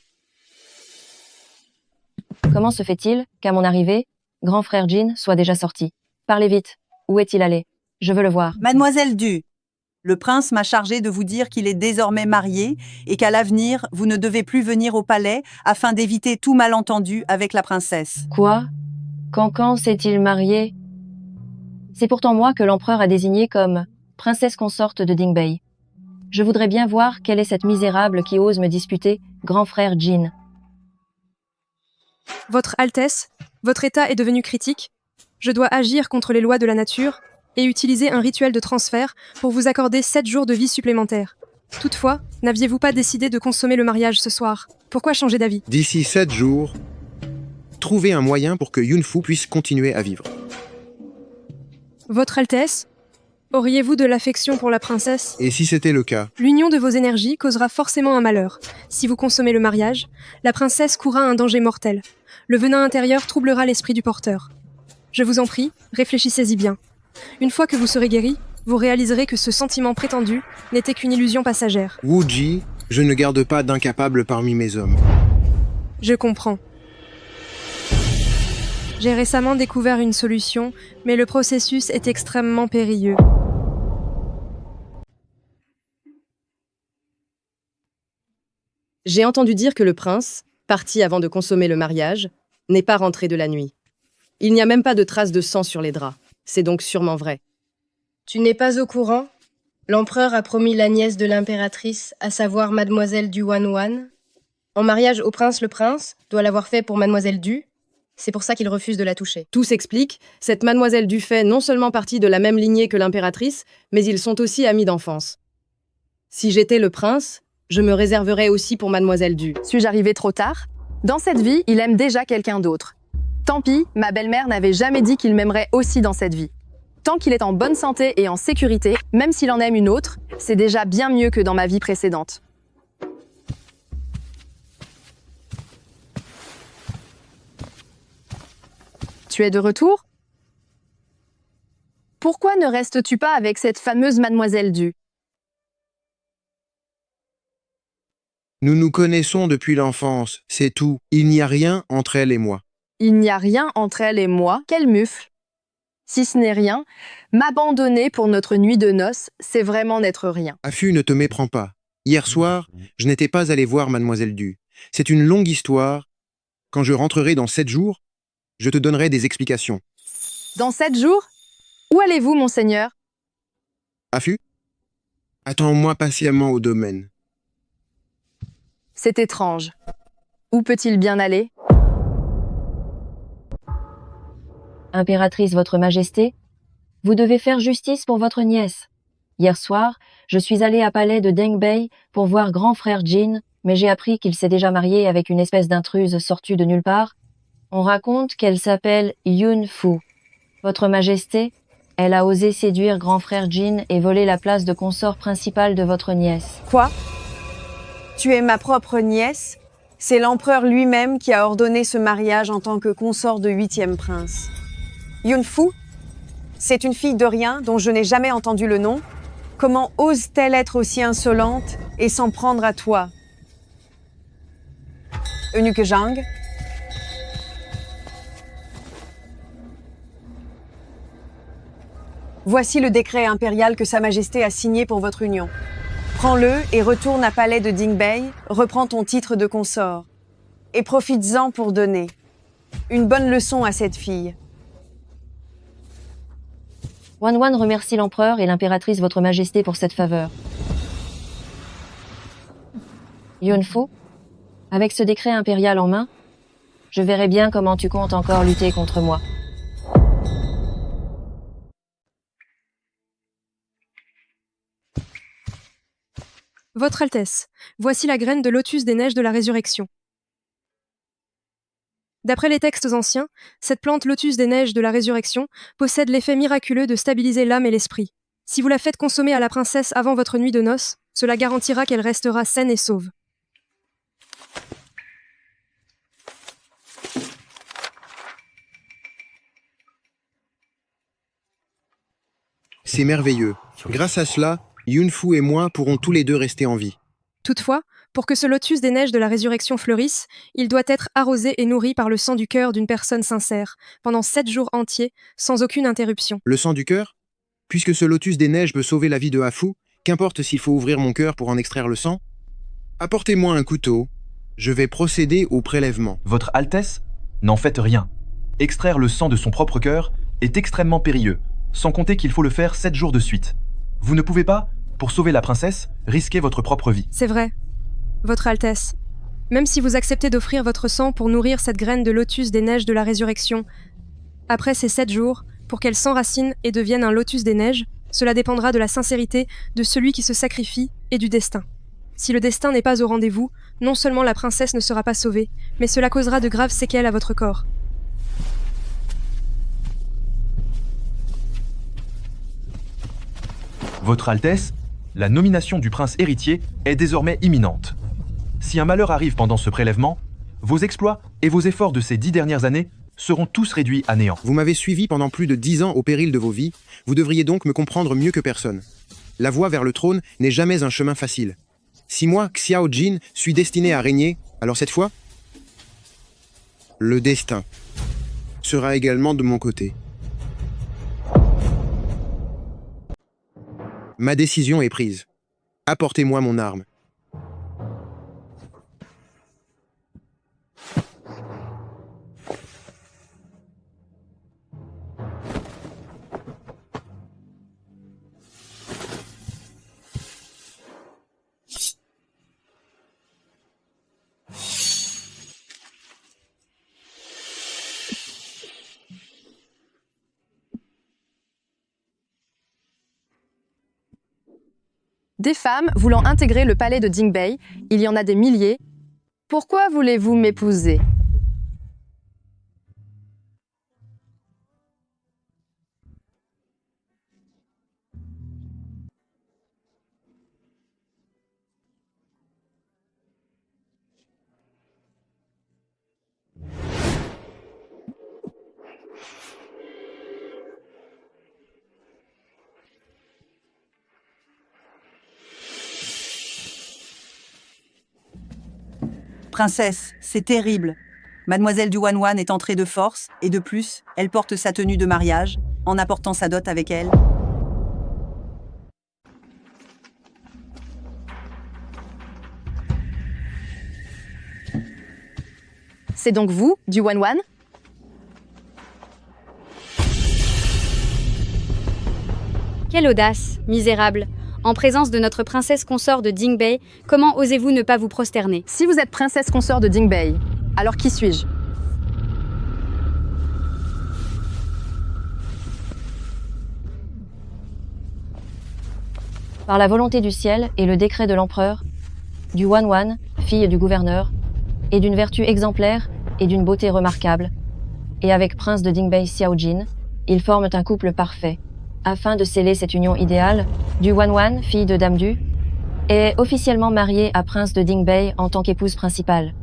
Comment se fait-il qu'à mon arrivée, grand frère Jin soit déjà sorti? Parlez vite. Où est-il allé? Je veux le voir. Mademoiselle Du, le prince m'a chargé de vous dire qu'il est désormais marié et qu'à l'avenir, vous ne devez plus venir au palais afin d'éviter tout malentendu avec la princesse. Quoi? Quand s'est-il marié? C'est pourtant moi que l'empereur a désigné comme princesse consorte de Dingbei. Je voudrais bien voir quelle est cette misérable qui ose me disputer, grand frère Jin. Votre Altesse, votre état est devenu critique. Je dois agir contre les lois de la nature et utiliser un rituel de transfert pour vous accorder 7 jours de vie supplémentaires. Toutefois, n'aviez-vous pas décidé de consommer le mariage ce soir? Pourquoi changer d'avis? D'ici 7 jours, trouvez un moyen pour que Yunfu puisse continuer à vivre. Votre Altesse, auriez-vous de l'affection pour la princesse? Et si c'était le cas? L'union de vos énergies causera forcément un malheur. Si vous consommez le mariage, la princesse courra un danger mortel. Le venin intérieur troublera l'esprit du porteur. Je vous en prie, réfléchissez-y bien. Une fois que vous serez guéri, vous réaliserez que ce sentiment prétendu n'était qu'une illusion passagère. Wu Ji, je ne garde pas d'incapable parmi mes hommes. Je comprends. J'ai récemment découvert une solution, mais le processus est extrêmement périlleux. J'ai entendu dire que le prince, parti avant de consommer le mariage, n'est pas rentré de la nuit. Il n'y a même pas de traces de sang sur les draps. C'est donc sûrement vrai. Tu n'es pas au courant? L'empereur a promis la nièce de l'impératrice, à savoir Mademoiselle Du Wan, en mariage au prince. Le prince doit l'avoir fait pour Mademoiselle Du. C'est pour ça qu'il refuse de la toucher. Tout s'explique, cette Mademoiselle Du fait non seulement partie de la même lignée que l'impératrice, mais ils sont aussi amis d'enfance. Si j'étais le prince, je me réserverais aussi pour Mademoiselle Du. Suis-je arrivé trop tard? Dans cette vie, il aime déjà quelqu'un d'autre. Tant pis, ma belle-mère n'avait jamais dit qu'il m'aimerait aussi dans cette vie. Tant qu'il est en bonne santé et en sécurité, même s'il en aime une autre, c'est déjà bien mieux que dans ma vie précédente. Tu es de retour? Pourquoi ne restes-tu pas avec cette fameuse Mademoiselle Du? Nous nous connaissons depuis l'enfance, c'est tout. Il n'y a rien entre elle et moi. Il n'y a rien entre elle et moi. Quel mufle! Si ce n'est rien, m'abandonner pour notre nuit de noces, c'est vraiment n'être rien. Affu, ne te méprends pas. Hier soir, je n'étais pas allé voir Mademoiselle Du. C'est une longue histoire. Quand je rentrerai dans 7 jours, je te donnerai des explications. Dans 7 jours? Où allez-vous, monseigneur? Affu, attends-moi patiemment au domaine. C'est étrange. Où peut-il bien aller? Impératrice, votre majesté, vous devez faire justice pour votre nièce. Hier soir, je suis allée à palais de Dingbei pour voir grand frère Jin, mais j'ai appris qu'il s'est déjà marié avec une espèce d'intruse sortie de nulle part. On raconte qu'elle s'appelle Yunfu. Votre majesté, elle a osé séduire grand frère Jin et voler la place de consort principal de votre nièce. Quoi? Tu es ma propre nièce? C'est l'empereur lui-même qui a ordonné ce mariage en tant que consort de 8e prince. Yunfu? C'est une fille de rien dont je n'ai jamais entendu le nom. Comment ose-t-elle être aussi insolente et s'en prendre à toi? Eunuque Zhang? Voici le décret impérial que Sa Majesté a signé pour votre union. Prends-le et retourne à palais de Dingbei, reprends ton titre de consort. Et profites-en pour donner une bonne leçon à cette fille. Wan remercie l'empereur et l'impératrice votre majesté pour cette faveur. Yunfu, avec ce décret impérial en main, Je verrai bien comment tu comptes encore lutter contre moi. Votre Altesse, voici la graine de lotus des neiges de la résurrection. D'après les textes anciens, cette plante lotus des neiges de la résurrection possède l'effet miraculeux de stabiliser l'âme et l'esprit. Si vous la faites consommer à la princesse avant votre nuit de noces, cela garantira qu'elle restera saine et sauve. C'est merveilleux. Grâce à cela, Yunfu et moi pourrons tous les deux rester en vie. Toutefois, pour que ce lotus des neiges de la résurrection fleurisse, il doit être arrosé et nourri par le sang du cœur d'une personne sincère, pendant 7 jours entiers, sans aucune interruption. Le sang du cœur? Puisque ce lotus des neiges peut sauver la vie de Hafu, qu'importe s'il faut ouvrir mon cœur pour en extraire le sang? Apportez-moi un couteau. Je vais procéder au prélèvement. Votre Altesse, n'en faites rien. Extraire le sang de son propre cœur est extrêmement périlleux, sans compter qu'il faut le faire 7 jours de suite. Vous ne pouvez pas, pour sauver la princesse, risquer votre propre vie. C'est vrai. Votre Altesse, même si vous acceptez d'offrir votre sang pour nourrir cette graine de lotus des neiges de la résurrection, après ces 7 jours, pour qu'elle s'enracine et devienne un lotus des neiges, cela dépendra de la sincérité de celui qui se sacrifie et du destin. Si le destin n'est pas au rendez-vous, non seulement la princesse ne sera pas sauvée, mais cela causera de graves séquelles à votre corps. Votre Altesse, la nomination du prince héritier est désormais imminente. Si un malheur arrive pendant ce prélèvement, vos exploits et vos efforts de ces 10 dernières années seront tous réduits à néant. Vous m'avez suivi pendant plus de 10 ans au péril de vos vies, vous devriez donc me comprendre mieux que personne. La voie vers le trône n'est jamais un chemin facile. Si moi, Xiao Jin, suis destiné à régner, alors cette fois, le destin sera également de mon côté. Ma décision est prise. Apportez-moi mon arme. Des femmes voulant intégrer le palais de Dingbei, il y en a des milliers. Pourquoi voulez-vous m'épouser ? Princesse, c'est terrible. Mademoiselle du Wan est entrée de force, et de plus, elle porte sa tenue de mariage, en apportant sa dot avec elle. C'est donc vous, du Wan? Quelle audace, misérable! En présence de notre princesse consort de Dingbei, comment osez-vous ne pas vous prosterner? Si vous êtes princesse consort de Dingbei, alors qui suis-je? Par la volonté du ciel et le décret de l'empereur, du Wan, fille du gouverneur, et d'une vertu exemplaire et d'une beauté remarquable, et avec prince de Dingbei Xiao Jin, ils forment un couple parfait. Afin de sceller cette union idéale, du Wan, fille de Dame Du, est officiellement mariée à prince de Dingbei en tant qu'épouse principale.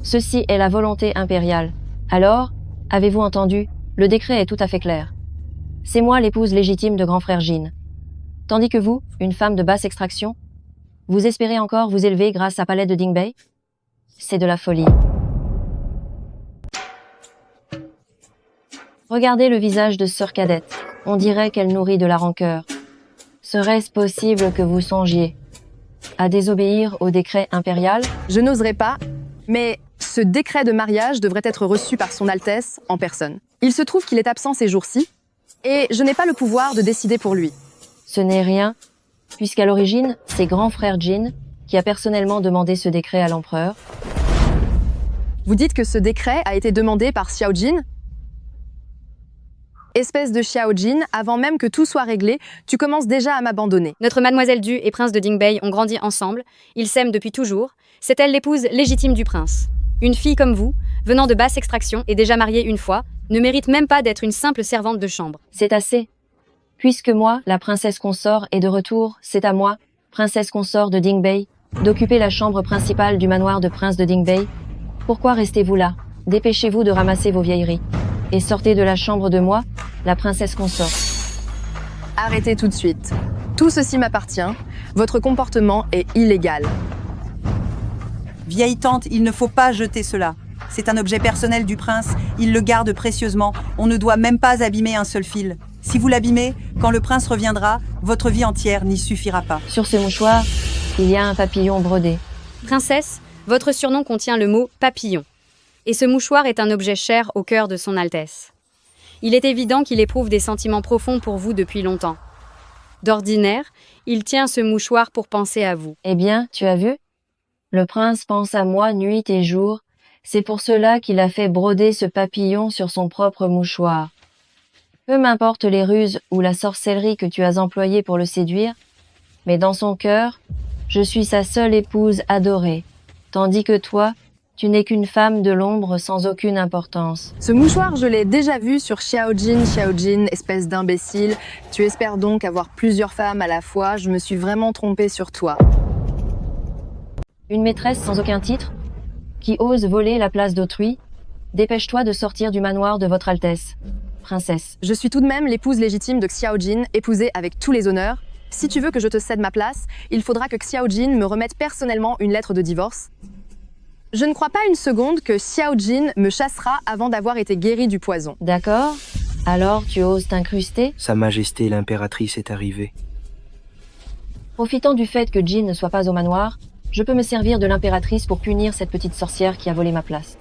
Ceci est la volonté impériale. Alors, avez-vous entendu, le décret est tout à fait clair. C'est moi l'épouse légitime de grand frère Jin. Tandis que vous, une femme de basse extraction, vous espérez encore vous élever grâce à palais de Dingbei? C'est de la folie. Regardez le visage de sœur cadette. On dirait qu'elle nourrit de la rancœur. Serait-ce possible que vous songiez à désobéir au décret impérial? Je n'oserais pas, mais ce décret de mariage devrait être reçu par son Altesse en personne. Il se trouve qu'il est absent ces jours-ci, et je n'ai pas le pouvoir de décider pour lui. Ce n'est rien, puisqu'à l'origine, c'est grand frère Jin qui a personnellement demandé ce décret à l'empereur. Vous dites que ce décret a été demandé par Xiao Jin? Espèce de Xiao Jin, avant même que tout soit réglé, tu commences déjà à m'abandonner. Notre mademoiselle Du et prince de Dingbei ont grandi ensemble, ils s'aiment depuis toujours, c'est elle l'épouse légitime du prince. Une fille comme vous, venant de basse extraction et déjà mariée une fois, ne mérite même pas d'être une simple servante de chambre. C'est assez. Puisque moi, la princesse consort, est de retour, c'est à moi, princesse consort de Dingbei, d'occuper la chambre principale du manoir de prince de Dingbei. Pourquoi restez-vous là? Dépêchez-vous de ramasser vos vieilleries. Et sortez de la chambre de moi, la princesse consort. Arrêtez tout de suite. Tout ceci m'appartient. Votre comportement est illégal. Vieille tante, il ne faut pas jeter cela. C'est un objet personnel du prince, il le garde précieusement. On ne doit même pas abîmer un seul fil. Si vous l'abîmez, quand le prince reviendra, votre vie entière n'y suffira pas. Sur ce mouchoir, il y a un papillon brodé. Princesse, votre surnom contient le mot papillon. Et ce mouchoir est un objet cher au cœur de son Altesse. Il est évident qu'il éprouve des sentiments profonds pour vous depuis longtemps. D'ordinaire, il tient ce mouchoir pour penser à vous. Eh bien, tu as vu? Le prince pense à moi nuit et jour. C'est pour cela qu'il a fait broder ce papillon sur son propre mouchoir. Peu m'importe les ruses ou la sorcellerie que tu as employées pour le séduire, mais dans son cœur, je suis sa seule épouse adorée, tandis que toi, tu n'es qu'une femme de l'ombre sans aucune importance. Ce mouchoir, je l'ai déjà vu sur Xiao Jin, espèce d'imbécile. Tu espères donc avoir plusieurs femmes à la fois. Je me suis vraiment trompée sur toi. Une maîtresse sans aucun titre, qui ose voler la place d'autrui, dépêche-toi de sortir du manoir de votre Altesse, princesse. Je suis tout de même l'épouse légitime de Xiao Jin, épousée avec tous les honneurs. Si tu veux que je te cède ma place, il faudra que Xiao Jin me remette personnellement une lettre de divorce. Je ne crois pas une seconde que Xiao Jin me chassera avant d'avoir été guéri du poison. D'accord. Alors tu oses t'incruster? Sa Majesté l'impératrice est arrivée. Profitant du fait que Jin ne soit pas au manoir, je peux me servir de l'impératrice pour punir cette petite sorcière qui a volé ma place.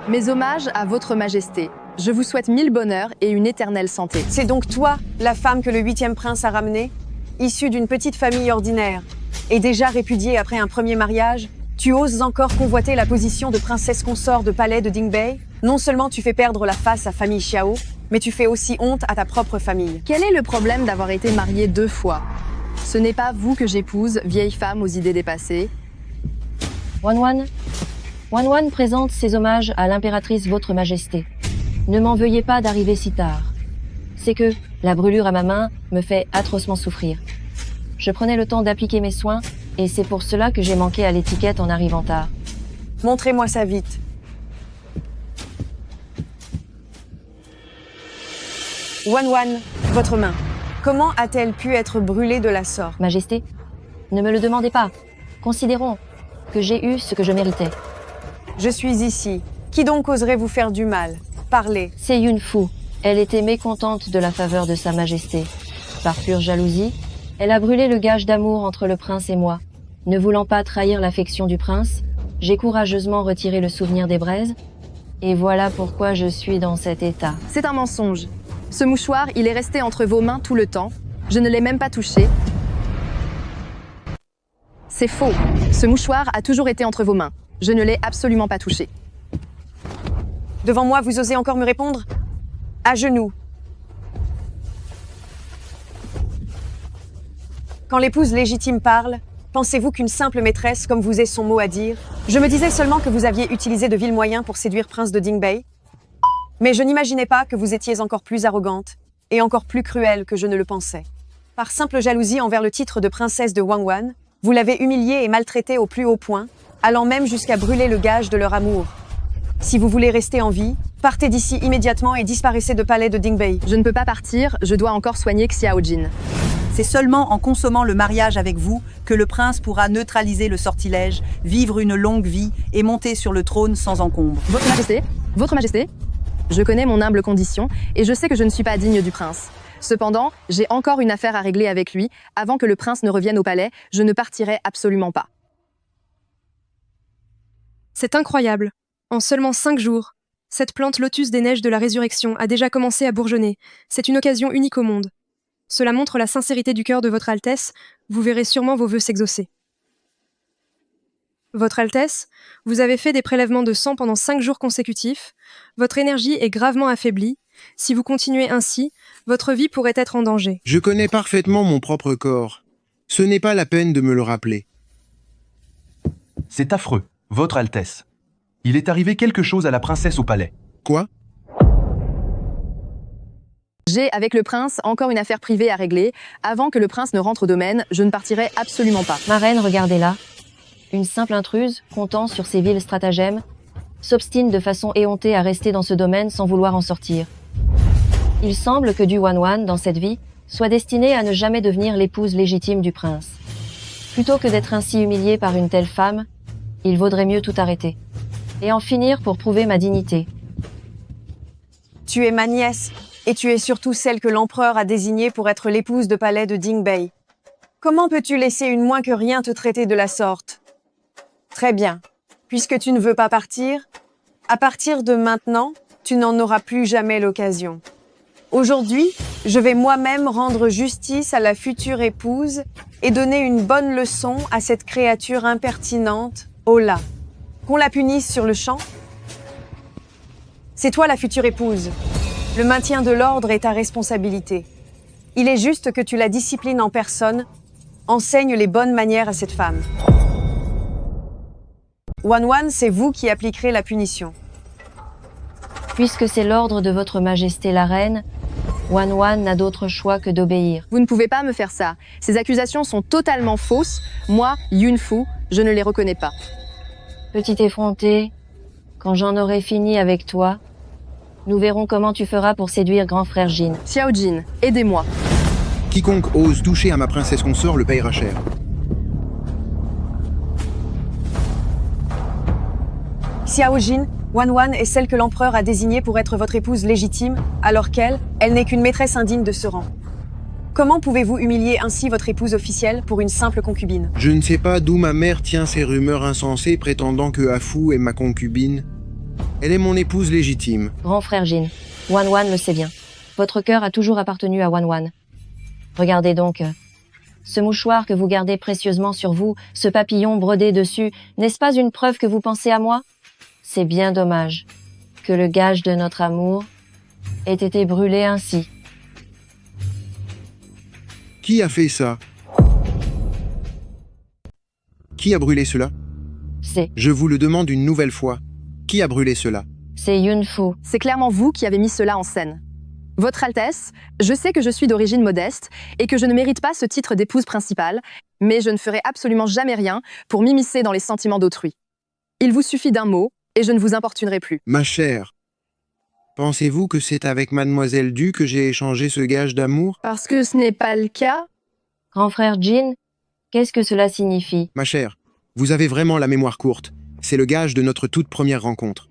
Mes hommages à votre majesté. Je vous souhaite 1000 bonheurs et une éternelle santé. C'est donc toi, la femme que le 8e prince a ramenée? Issue d'une petite famille ordinaire, et déjà répudiée après un premier mariage, tu oses encore convoiter la position de princesse consort de palais de Dingbei? Non seulement tu fais perdre la face à famille Xiao, mais tu fais aussi honte à ta propre famille. Quel est le problème d'avoir été mariée 2 fois? Ce n'est pas vous que j'épouse, vieille femme aux idées dépassées. Wanwan présente ses hommages à l'impératrice votre majesté. Ne m'en veuillez pas d'arriver si tard. C'est que la brûlure à ma main me fait atrocement souffrir. Je prenais le temps d'appliquer mes soins, et c'est pour cela que j'ai manqué à l'étiquette en arrivant tard. Montrez-moi ça vite. Wanwan, votre main. Comment a-t-elle pu être brûlée de la sorte? Majesté, ne me le demandez pas. Considérons que j'ai eu ce que je méritais. Je suis ici. Qui donc oserait vous faire du mal? Parlez. C'est Yun Fu. Elle était mécontente de la faveur de sa majesté. Par pure jalousie, elle a brûlé le gage d'amour entre le prince et moi. Ne voulant pas trahir l'affection du prince, j'ai courageusement retiré le souvenir des braises. Et voilà pourquoi je suis dans cet état. C'est un mensonge. Ce mouchoir, il est resté entre vos mains tout le temps. Je ne l'ai même pas touché. C'est faux. Ce mouchoir a toujours été entre vos mains. Je ne l'ai absolument pas touché. Devant moi, vous osez encore me répondre? À genoux. Quand l'épouse légitime parle, pensez-vous qu'une simple maîtresse comme vous ait son mot à dire? Je me disais seulement que vous aviez utilisé de vils moyens pour séduire Prince de Dingbei. Mais je n'imaginais pas que vous étiez encore plus arrogante et encore plus cruelle que je ne le pensais. Par simple jalousie envers le titre de princesse de Wangwan, vous l'avez humiliée et maltraitée au plus haut point, allant même jusqu'à brûler le gage de leur amour. Si vous voulez rester en vie, partez d'ici immédiatement et disparaissez de palais de Dingbei. Je ne peux pas partir, je dois encore soigner Xiao Jin. C'est seulement en consommant le mariage avec vous que le prince pourra neutraliser le sortilège, vivre une longue vie et monter sur le trône sans encombre. Votre majesté, je connais mon humble condition et je sais que je ne suis pas digne du prince. Cependant, j'ai encore une affaire à régler avec lui. Avant que le prince ne revienne au palais, je ne partirai absolument pas. C'est incroyable. En seulement 5 jours, cette plante lotus des neiges de la résurrection a déjà commencé à bourgeonner. C'est une occasion unique au monde. Cela montre la sincérité du cœur de votre Altesse. Vous verrez sûrement vos vœux s'exaucer. Votre Altesse, vous avez fait des prélèvements de sang pendant 5 jours consécutifs. Votre énergie est gravement affaiblie. Si vous continuez ainsi, votre vie pourrait être en danger. Je connais parfaitement mon propre corps. Ce n'est pas la peine de me le rappeler. C'est affreux, Votre Altesse. Il est arrivé quelque chose à la princesse au palais. Quoi? J'ai, avec le prince, encore une affaire privée à régler. Avant que le prince ne rentre au domaine, je ne partirai absolument pas. Ma reine, regardez-la. Une simple intruse, comptant sur ses vils stratagèmes, s'obstine de façon éhontée à rester dans ce domaine sans vouloir en sortir. Il semble que Du Wan, dans cette vie, soit destiné à ne jamais devenir l'épouse légitime du prince. Plutôt que d'être ainsi humilié par une telle femme, il vaudrait mieux tout arrêter. Et en finir pour prouver ma dignité. Tu es ma nièce, et tu es surtout celle que l'empereur a désignée pour être l'épouse de palais de Dingbei. Comment peux-tu laisser une moins que rien te traiter de la sorte? Très bien. Puisque tu ne veux pas partir, à partir de maintenant, tu n'en auras plus jamais l'occasion. Aujourd'hui, je vais moi-même rendre justice à la future épouse et donner une bonne leçon à cette créature impertinente, Ola. Qu'on la punisse sur le champ? C'est toi la future épouse. Le maintien de l'ordre est ta responsabilité. Il est juste que tu la disciplines en personne, enseigne les bonnes manières à cette femme. Wan, c'est vous qui appliquerez la punition. Puisque c'est l'ordre de votre majesté la reine, Wan n'a d'autre choix que d'obéir. Vous ne pouvez pas me faire ça. Ces accusations sont totalement fausses. Moi, Yunfu, je ne les reconnais pas. Petit effronté, quand j'en aurai fini avec toi, nous verrons comment tu feras pour séduire grand frère Jin. Xiao Jin, aidez-moi. Quiconque ose toucher à ma princesse consort le payera cher. Xiao Jin, Wan est celle que l'empereur a désignée pour être votre épouse légitime, alors qu'elle n'est qu'une maîtresse indigne de ce rang. Comment pouvez-vous humilier ainsi votre épouse officielle pour une simple concubine? Je ne sais pas d'où ma mère tient ces rumeurs insensées prétendant que Afu est ma concubine. Elle est mon épouse légitime. Grand frère Jin, Wan le sait bien. Votre cœur a toujours appartenu à Wan. Regardez donc. Ce mouchoir que vous gardez précieusement sur vous, ce papillon brodé dessus, n'est-ce pas une preuve que vous pensez à moi? C'est bien dommage que le gage de notre amour ait été brûlé ainsi. Qui a fait ça? Qui a brûlé cela? Je vous le demande une nouvelle fois. Qui a brûlé cela? C'est Yunfu. C'est clairement vous qui avez mis cela en scène. Votre Altesse, je sais que je suis d'origine modeste et que je ne mérite pas ce titre d'épouse principale, mais je ne ferai absolument jamais rien pour m'immiscer dans les sentiments d'autrui. Il vous suffit d'un mot et je ne vous importunerai plus. Ma chère, pensez-vous que c'est avec Mademoiselle Du que j'ai échangé ce gage d'amour? Parce que ce n'est pas le cas. Grand frère Jin, qu'est-ce que cela signifie? Ma chère, vous avez vraiment la mémoire courte. C'est le gage de notre toute première rencontre.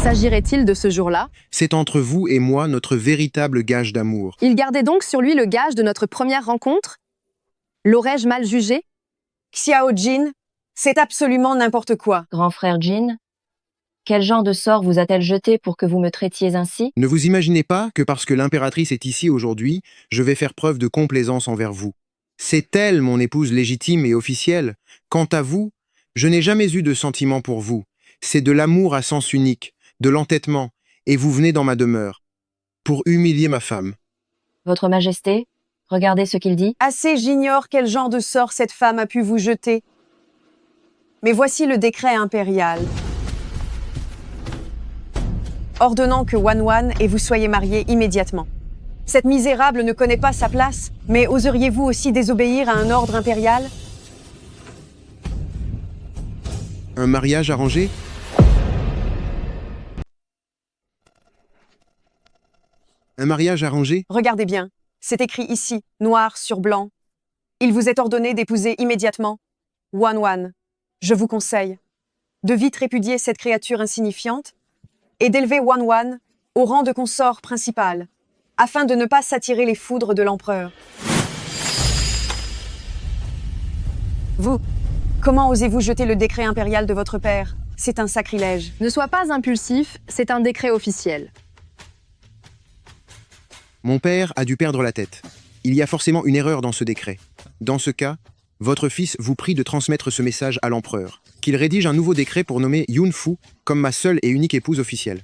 S'agirait-il de ce jour-là? C'est entre vous et moi notre véritable gage d'amour. Il gardait donc sur lui le gage de notre première rencontre? L'aurais-je mal jugé? Xiao Jin, c'est absolument n'importe quoi. Grand frère Jin, quel genre de sort vous a-t-elle jeté pour que vous me traitiez ainsi? Ne vous imaginez pas que parce que l'impératrice est ici aujourd'hui, je vais faire preuve de complaisance envers vous. C'est elle mon épouse légitime et officielle. Quant à vous, je n'ai jamais eu de sentiment pour vous. C'est de l'amour à sens unique, de l'entêtement, et vous venez dans ma demeure pour humilier ma femme. Votre Majesté, regardez ce qu'il dit. Assez, j'ignore quel genre de sort cette femme a pu vous jeter. Mais voici le décret impérial. Ordonnant que Wan et vous soyez mariés immédiatement. Cette misérable ne connaît pas sa place, mais oseriez-vous aussi désobéir à un ordre impérial? Un mariage arrangé? Un mariage arrangé? Regardez bien, c'est écrit ici, noir sur blanc. Il vous est ordonné d'épouser immédiatement Wan. Je vous conseille de vite répudier cette créature insignifiante et d'élever Wan au rang de consort principal, afin de ne pas s'attirer les foudres de l'empereur. Vous, comment osez-vous jeter le décret impérial de votre père? C'est un sacrilège. Ne sois pas impulsif, c'est un décret officiel. Mon père a dû perdre la tête. Il y a forcément une erreur dans ce décret. Dans ce cas, votre fils vous prie de transmettre ce message à l'empereur, qu'il rédige un nouveau décret pour nommer Yun-Fu comme ma seule et unique épouse officielle.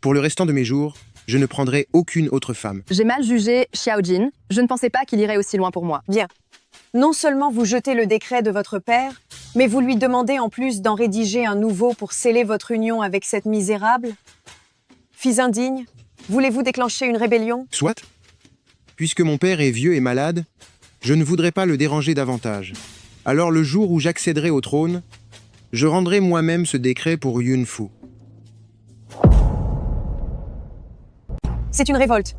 Pour le restant de mes jours, je ne prendrai aucune autre femme. J'ai mal jugé Xiaojin. Je ne pensais pas qu'il irait aussi loin pour moi. Bien. Non seulement vous jetez le décret de votre père, mais vous lui demandez en plus d'en rédiger un nouveau pour sceller votre union avec cette misérable? Fils indigne, voulez-vous déclencher une rébellion? Soit. Puisque mon père est vieux et malade, je ne voudrais pas le déranger davantage. Alors le jour où j'accéderai au trône, je rendrai moi-même ce décret pour Yun-Fu. C'est une révolte.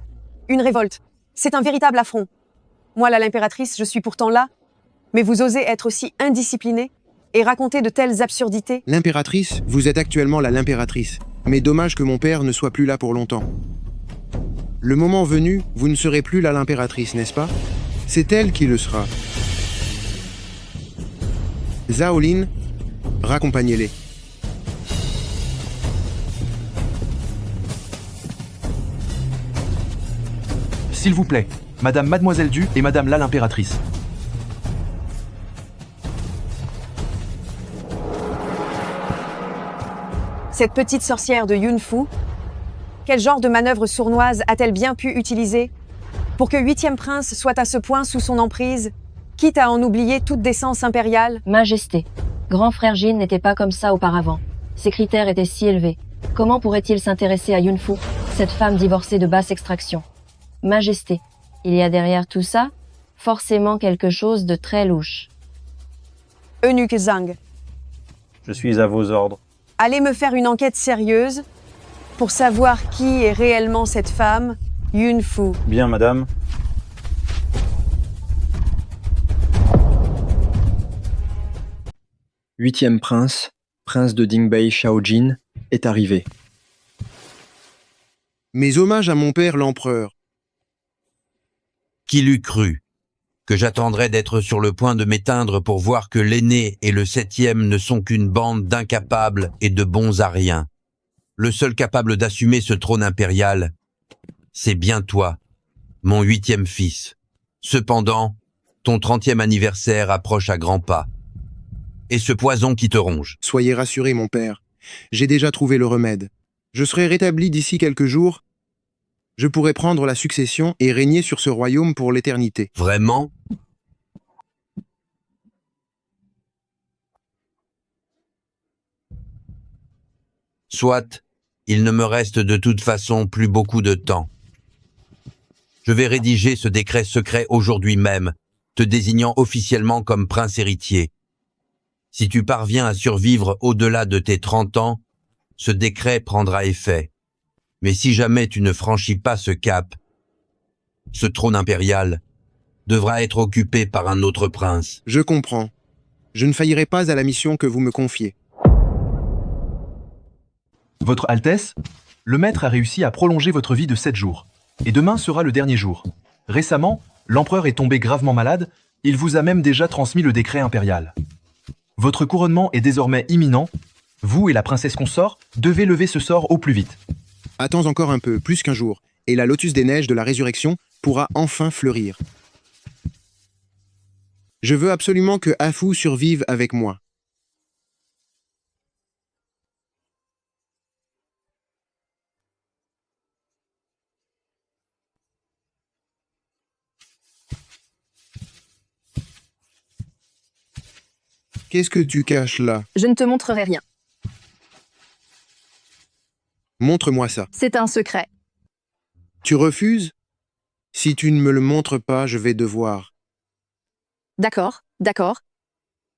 Une révolte. C'est un véritable affront. Moi, l'impératrice, je suis pourtant là, mais vous osez être aussi indiscipliné et raconter de telles absurdités? L'impératrice, vous êtes actuellement l'impératrice, mais dommage que mon père ne soit plus là pour longtemps. Le moment venu, vous ne serez plus l'impératrice, n'est-ce pas? C'est elle qui le sera. Zhaolin, raccompagnez-les. S'il vous plaît, Madame Mademoiselle Du et Madame l'impératrice. Cette petite sorcière de Yun-Fu, quel genre de manœuvre sournoise a-t-elle bien pu utiliser pour que 8e prince soit à ce point sous son emprise, quitte à en oublier toute décence impériale? Majesté, grand frère Jin n'était pas comme ça auparavant. Ses critères étaient si élevés. Comment pourrait-il s'intéresser à Yun-Fu, cette femme divorcée de basse extraction? Majesté, il y a derrière tout ça forcément quelque chose de très louche. Eunuque Zhang, Je suis à vos ordres. allez me faire une enquête sérieuse pour savoir qui est réellement cette femme, Yun-Fu. Bien, madame. Huitième prince, prince de Dingbei Xiaojin, est arrivé. Mes hommages à mon père l'empereur. Qui l'eût cru que j'attendrais d'être sur le point de m'éteindre pour voir que l'aîné et le 7e ne sont qu'une bande d'incapables et de bons à rien. Le seul capable d'assumer ce trône impérial, c'est bien toi, mon 8e fils. Cependant, ton 30e anniversaire approche à grands pas. Et ce poison qui te ronge. Soyez rassuré, mon père. J'ai déjà trouvé le remède. Je serai rétabli d'ici quelques jours. Je pourrai prendre la succession et régner sur ce royaume pour l'éternité. Vraiment? Soit, il ne me reste de toute façon plus beaucoup de temps. Je vais rédiger ce décret secret aujourd'hui même, te désignant officiellement comme prince héritier. Si tu parviens à survivre au-delà de tes 30 ans, ce décret prendra effet. Mais si jamais tu ne franchis pas ce cap, ce trône impérial devra être occupé par un autre prince. Je comprends. Je ne faillirai pas à la mission que vous me confiez. Votre Altesse, le maître a réussi à prolonger votre vie de 7 jours. Et demain sera le dernier jour. Récemment, l'empereur est tombé gravement malade, il vous a même déjà transmis le décret impérial. Votre couronnement est désormais imminent. Vous et la princesse consort devez lever ce sort au plus vite. Attends encore un peu, plus qu'un jour, et la lotus des neiges de la résurrection pourra enfin fleurir. Je veux absolument que Afu survive avec moi. Qu'est-ce que tu caches là? Je ne te montrerai rien. Montre-moi ça. C'est un secret. Tu refuses? Si tu ne me le montres pas, je vais devoir. D'accord, d'accord.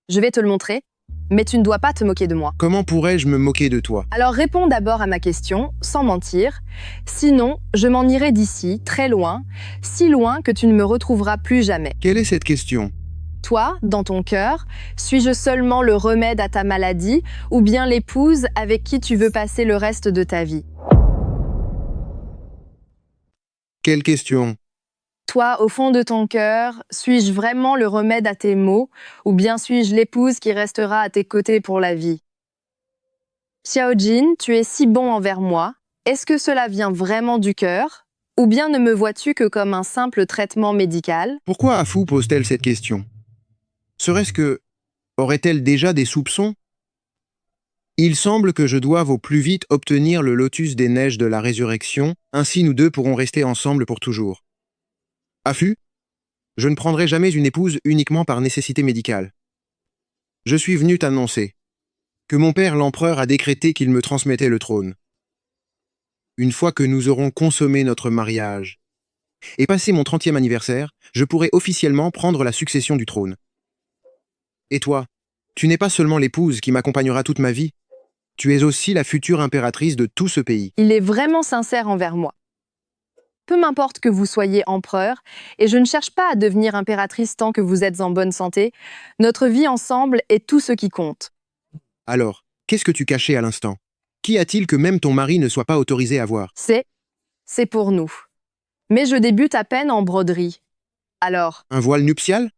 Je vais te le montrer, mais tu ne dois pas te moquer de moi. Comment pourrais-je me moquer de toi? Alors réponds d'abord à ma question, sans mentir. Sinon, je m'en irai d'ici, très loin, si loin que tu ne me retrouveras plus jamais. Quelle est cette question? Toi, dans ton cœur, suis-je seulement le remède à ta maladie ou bien l'épouse avec qui tu veux passer le reste de ta vie? Quelle question? Toi, au fond de ton cœur, suis-je vraiment le remède à tes maux ou bien suis-je l'épouse qui restera à tes côtés pour la vie? Xiaojin, tu es si bon envers moi. Est-ce que cela vient vraiment du cœur Ou bien ne me vois-tu que comme un simple traitement médical? Pourquoi Afu pose-t-elle cette question? Serait-ce que... aurait-elle déjà des soupçons? Il semble que je doive au plus vite obtenir le lotus des neiges de la résurrection, ainsi nous deux pourrons rester ensemble pour toujours. Afu, je ne prendrai jamais une épouse uniquement par nécessité médicale. Je suis venu t'annoncer que mon père l'empereur a décrété qu'il me transmettait le trône. Une fois que nous aurons consommé notre mariage et passé mon 30e anniversaire, je pourrai officiellement prendre la succession du trône. Et toi, tu n'es pas seulement l'épouse qui m'accompagnera toute ma vie, tu es aussi la future impératrice de tout ce pays. Il est vraiment sincère envers moi. Peu m'importe que vous soyez empereur, et je ne cherche pas à devenir impératrice tant que vous êtes en bonne santé. Notre vie ensemble est tout ce qui compte. Alors, qu'est-ce que tu cachais à l'instant? Qu'y a-t-il que même ton mari ne soit pas autorisé à voir? C'est pour nous. Mais je débute à peine en broderie. Alors, Un voile nuptial?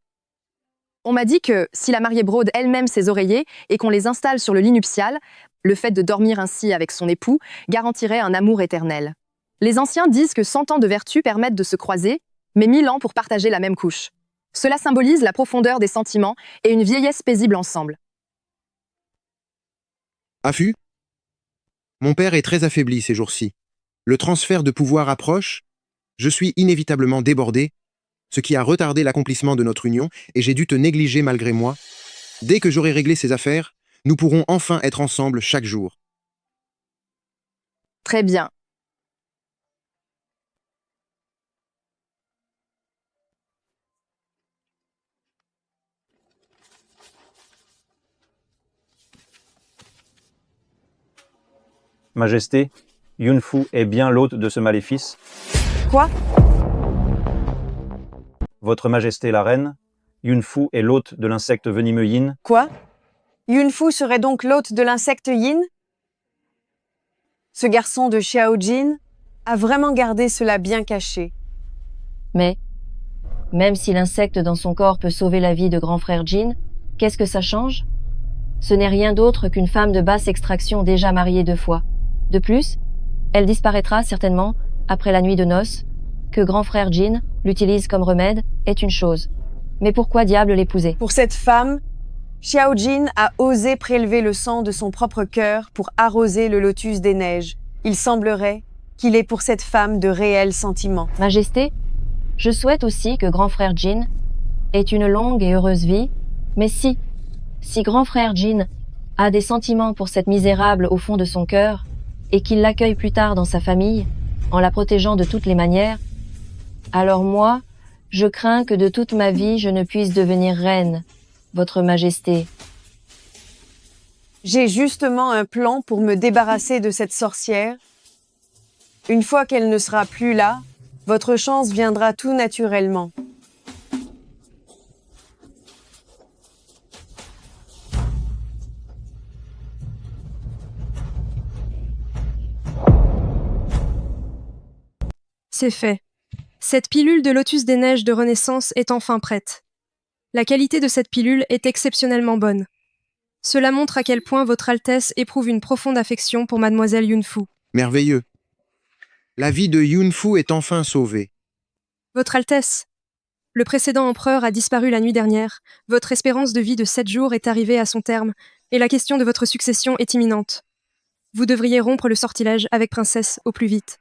on m'a dit que si la mariée brode elle-même ses oreillers et qu'on les installe sur le lit nuptial, le fait de dormir ainsi avec son époux garantirait un amour éternel. Les anciens disent que 100 ans de vertu permettent de se croiser, mais 1000 ans pour partager la même couche. Cela symbolise la profondeur des sentiments et une vieillesse paisible ensemble. Afu? Mon père est très affaibli ces jours-ci. Le transfert de pouvoir approche. Je suis inévitablement débordé, ce qui a retardé l'accomplissement de notre union, et j'ai dû te négliger malgré moi. Dès que j'aurai réglé ces affaires, nous pourrons enfin être ensemble chaque jour. Très bien. Majesté, Yunfu est bien l'hôte de ce maléfice. Quoi? Votre Majesté la Reine, Yunfu est l'hôte de l'insecte venimeux Yin. Quoi? Yunfu serait donc l'hôte de l'insecte Yin? Ce garçon de Xiaojin a vraiment gardé cela bien caché. Mais, même si l'insecte dans son corps peut sauver la vie de grand frère Jin, qu'est-ce que ça change? Ce n'est rien d'autre qu'une femme de basse extraction déjà mariée 2 fois. De plus, elle disparaîtra certainement après la nuit de noces. Que grand frère Jin l'utilise comme remède est une chose. Mais pourquoi diable l'épouser? Pour cette femme, Xiaojin a osé prélever le sang de son propre cœur pour arroser le lotus des neiges. Il semblerait qu'il ait pour cette femme de réels sentiments. Majesté, je souhaite aussi que grand frère Jin ait une longue et heureuse vie, mais si grand frère Jin a des sentiments pour cette misérable au fond de son cœur, et qu'il l'accueille plus tard dans sa famille, en la protégeant de toutes les manières, alors moi, je crains que de toute ma vie je ne puisse devenir reine, votre Majesté. J'ai justement un plan pour me débarrasser de cette sorcière. Une fois qu'elle ne sera plus là, votre chance viendra tout naturellement. C'est fait. Cette pilule de lotus des neiges de renaissance est enfin prête. La qualité de cette pilule est exceptionnellement bonne. Cela montre à quel point Votre Altesse éprouve une profonde affection pour Mademoiselle Yunfu. Merveilleux. La vie de Yunfu est enfin sauvée. Votre Altesse, le précédent empereur a disparu la nuit dernière. Votre espérance de vie de 7 jours est arrivée à son terme, et la question de votre succession est imminente. Vous devriez rompre le sortilège avec princesse au plus vite.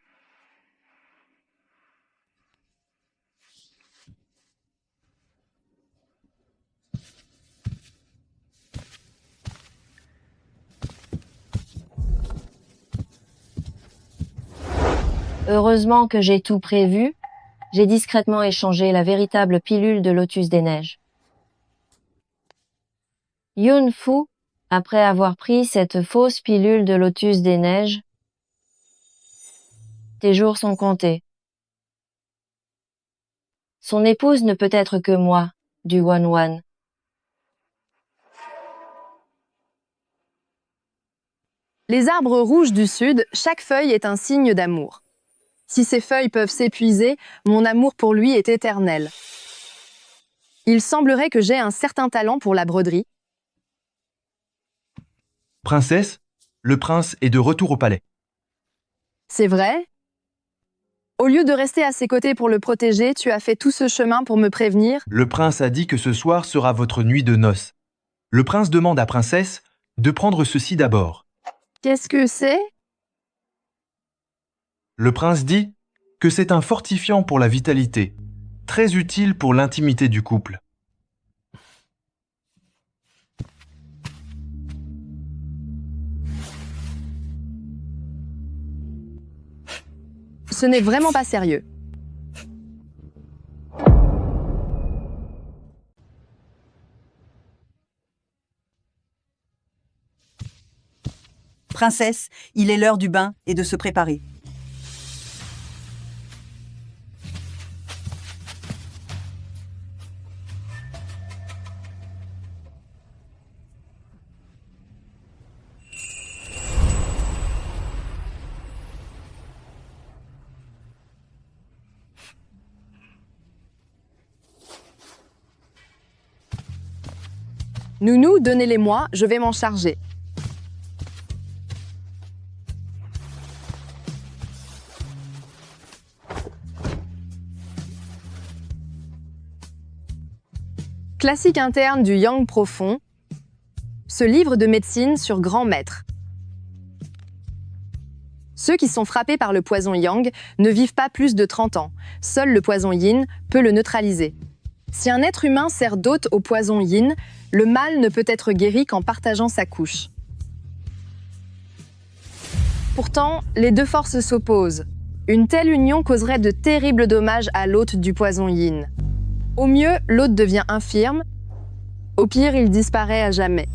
Heureusement que j'ai tout prévu, j'ai discrètement échangé la véritable pilule de lotus des neiges. Yunfu, après avoir pris cette fausse pilule de lotus des neiges, tes jours sont comptés. Son épouse ne peut être que moi, du Wanwan. Les arbres rouges du sud, chaque feuille est un signe d'amour. Si ces feuilles peuvent s'épuiser, mon amour pour lui est éternel. Il semblerait que j'ai un certain talent pour la broderie. Princesse, le prince est de retour au palais. C'est vrai? Au lieu de rester à ses côtés pour le protéger, tu as fait tout ce chemin pour me prévenir. Le prince a dit que ce soir sera votre nuit de noces. Le prince demande à Princesse de prendre ceci d'abord. Qu'est-ce que c'est? Le prince dit que c'est un fortifiant pour la vitalité, très utile pour l'intimité du couple. Ce n'est vraiment pas sérieux. Princesse, il est l'heure du bain et de se préparer. Nounou, donnez-les-moi, je vais m'en charger. Classique interne du Yang profond, ce livre de médecine sur grand maître. Ceux qui sont frappés par le poison Yang ne vivent pas plus de 30 ans. Seul le poison Yin peut le neutraliser. Si un être humain sert d'hôte au poison Yin, le mal ne peut être guéri qu'en partageant sa couche. Pourtant, les deux forces s'opposent. Une telle union causerait de terribles dommages à l'hôte du poison Yin. Au mieux, l'hôte devient infirme. Au pire, il disparaît à jamais.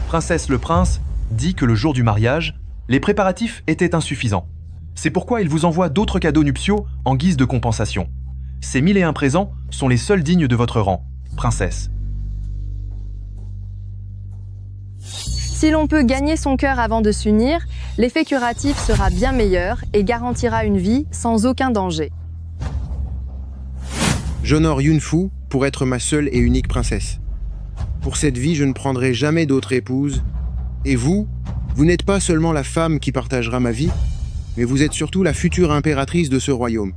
Princesse le prince dit que le jour du mariage, les préparatifs étaient insuffisants. C'est pourquoi il vous envoie d'autres cadeaux nuptiaux en guise de compensation. Ces 1001 présents sont les seuls dignes de votre rang, princesse. Si l'on peut gagner son cœur avant de s'unir, l'effet curatif sera bien meilleur et garantira une vie sans aucun danger. J'honore Yunfu pour être ma seule et unique princesse. Pour cette vie, je ne prendrai jamais d'autre épouse. Et vous, vous n'êtes pas seulement la femme qui partagera ma vie, mais vous êtes surtout la future impératrice de ce royaume.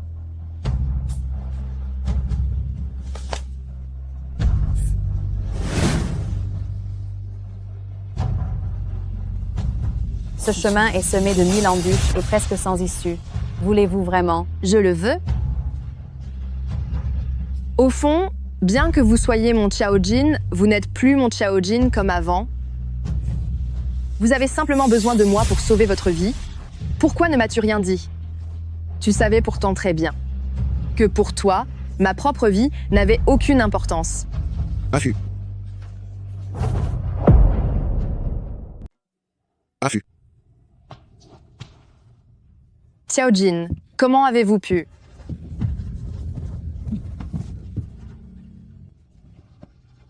Ce chemin est semé de 1000 embûches et presque sans issue. Voulez-vous vraiment? Je le veux. Au fond, bien que vous soyez mon Xiaojin, vous n'êtes plus mon Xiaojin comme avant. Vous avez simplement besoin de moi pour sauver votre vie. Pourquoi ne m'as-tu rien dit? Tu savais pourtant très bien que pour toi, ma propre vie n'avait aucune importance. Affût. Affût. Xiaojin, comment avez-vous pu?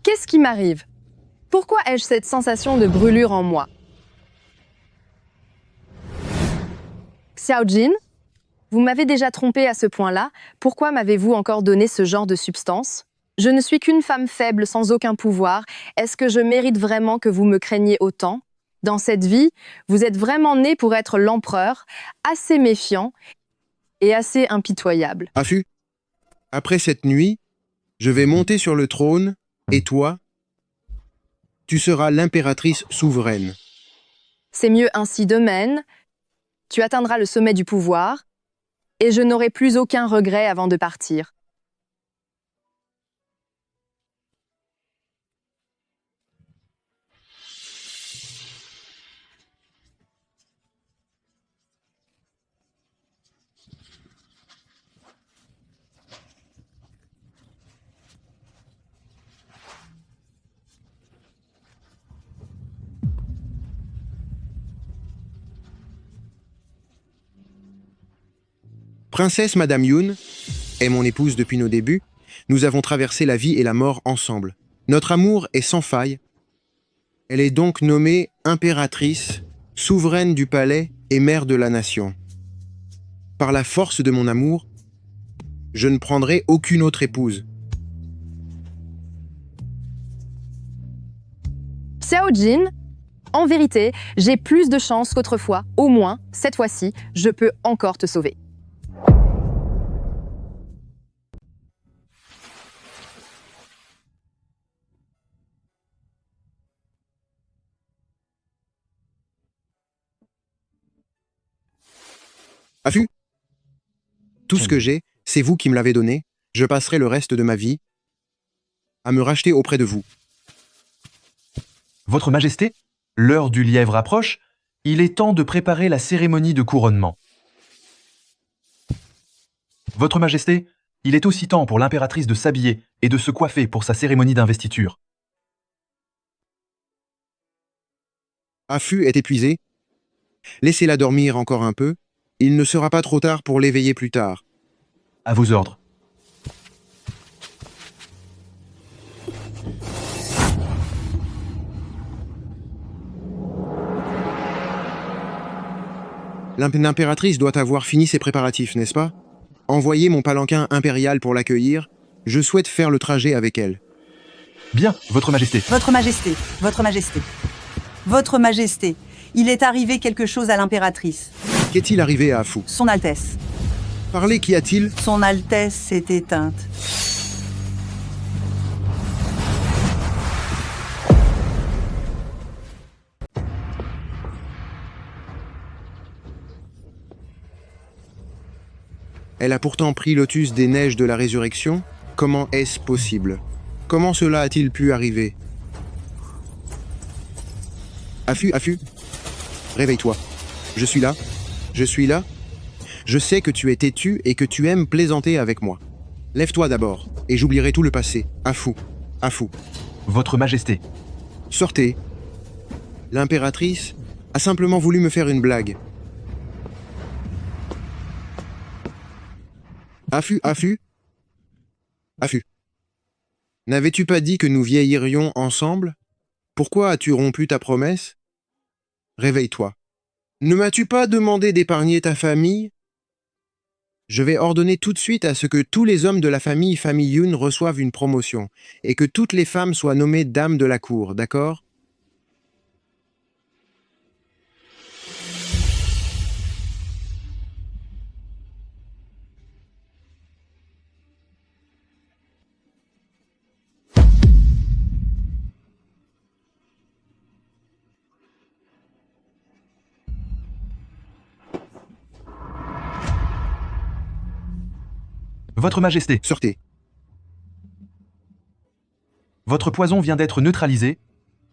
Qu'est-ce qui m'arrive? Pourquoi ai-je cette sensation de brûlure en moi? Xiaojin, vous m'avez déjà trompé à ce point-là, pourquoi m'avez-vous encore donné ce genre de substance? Je ne suis qu'une femme faible sans aucun pouvoir, est-ce que je mérite vraiment que vous me craigniez autant? Dans cette vie, vous êtes vraiment né pour être l'empereur, assez méfiant et assez impitoyable. Affût. Après cette nuit, je vais monter sur le trône, et toi, tu seras l'impératrice souveraine. C'est mieux ainsi de même. Tu atteindras le sommet du pouvoir, et je n'aurai plus aucun regret avant de partir. Princesse Madame Yun est mon épouse depuis nos débuts. Nous avons traversé la vie et la mort ensemble. Notre amour est sans faille. Elle est donc nommée impératrice, souveraine du palais et mère de la nation. Par la force de mon amour, je ne prendrai aucune autre épouse. Xiaojin, en vérité, j'ai plus de chance qu'autrefois. Au moins, cette fois-ci, je peux encore te sauver. Affût. Tout ce que j'ai, c'est vous qui me l'avez donné. Je passerai le reste de ma vie à me racheter auprès de vous. Votre Majesté, l'heure du lièvre approche, il est temps de préparer la cérémonie de couronnement. Votre Majesté, il est aussi temps pour l'impératrice de s'habiller et de se coiffer pour sa cérémonie d'investiture. Affût est épuisé. Laissez-la dormir encore un peu. Il ne sera pas trop tard pour l'éveiller plus tard. À vos ordres. L'impératrice doit avoir fini ses préparatifs, n'est-ce pas? Envoyez mon palanquin impérial pour l'accueillir. Je souhaite faire le trajet avec elle. Bien, Votre Majesté. Votre Majesté, Votre Majesté. Votre Majesté, il est arrivé quelque chose à l'impératrice. Qu'est-il arrivé à Affût? Son Altesse. Parlez, qu'y a-t-il? Son Altesse s'est éteinte. Elle a pourtant pris Lotus des neiges de la résurrection. Comment est-ce possible? Comment cela a-t-il pu arriver? Affût, Affût, réveille-toi. Je suis là. Je suis là. Je sais que tu es têtu et que tu aimes plaisanter avec moi. Lève-toi d'abord, et j'oublierai tout le passé. Affût, Affût. Votre Majesté. Sortez. L'impératrice a simplement voulu me faire une blague. Affût, Affût, Affût. N'avais-tu pas dit que nous vieillirions ensemble? Pourquoi as-tu rompu ta promesse? Réveille-toi. Ne m'as-tu pas demandé d'épargner ta famille? Je vais ordonner tout de suite à ce que tous les hommes de la famille Yun reçoivent une promotion, et que toutes les femmes soient nommées dames de la cour, d'accord? Votre Majesté. Sortez. Votre poison vient d'être neutralisé.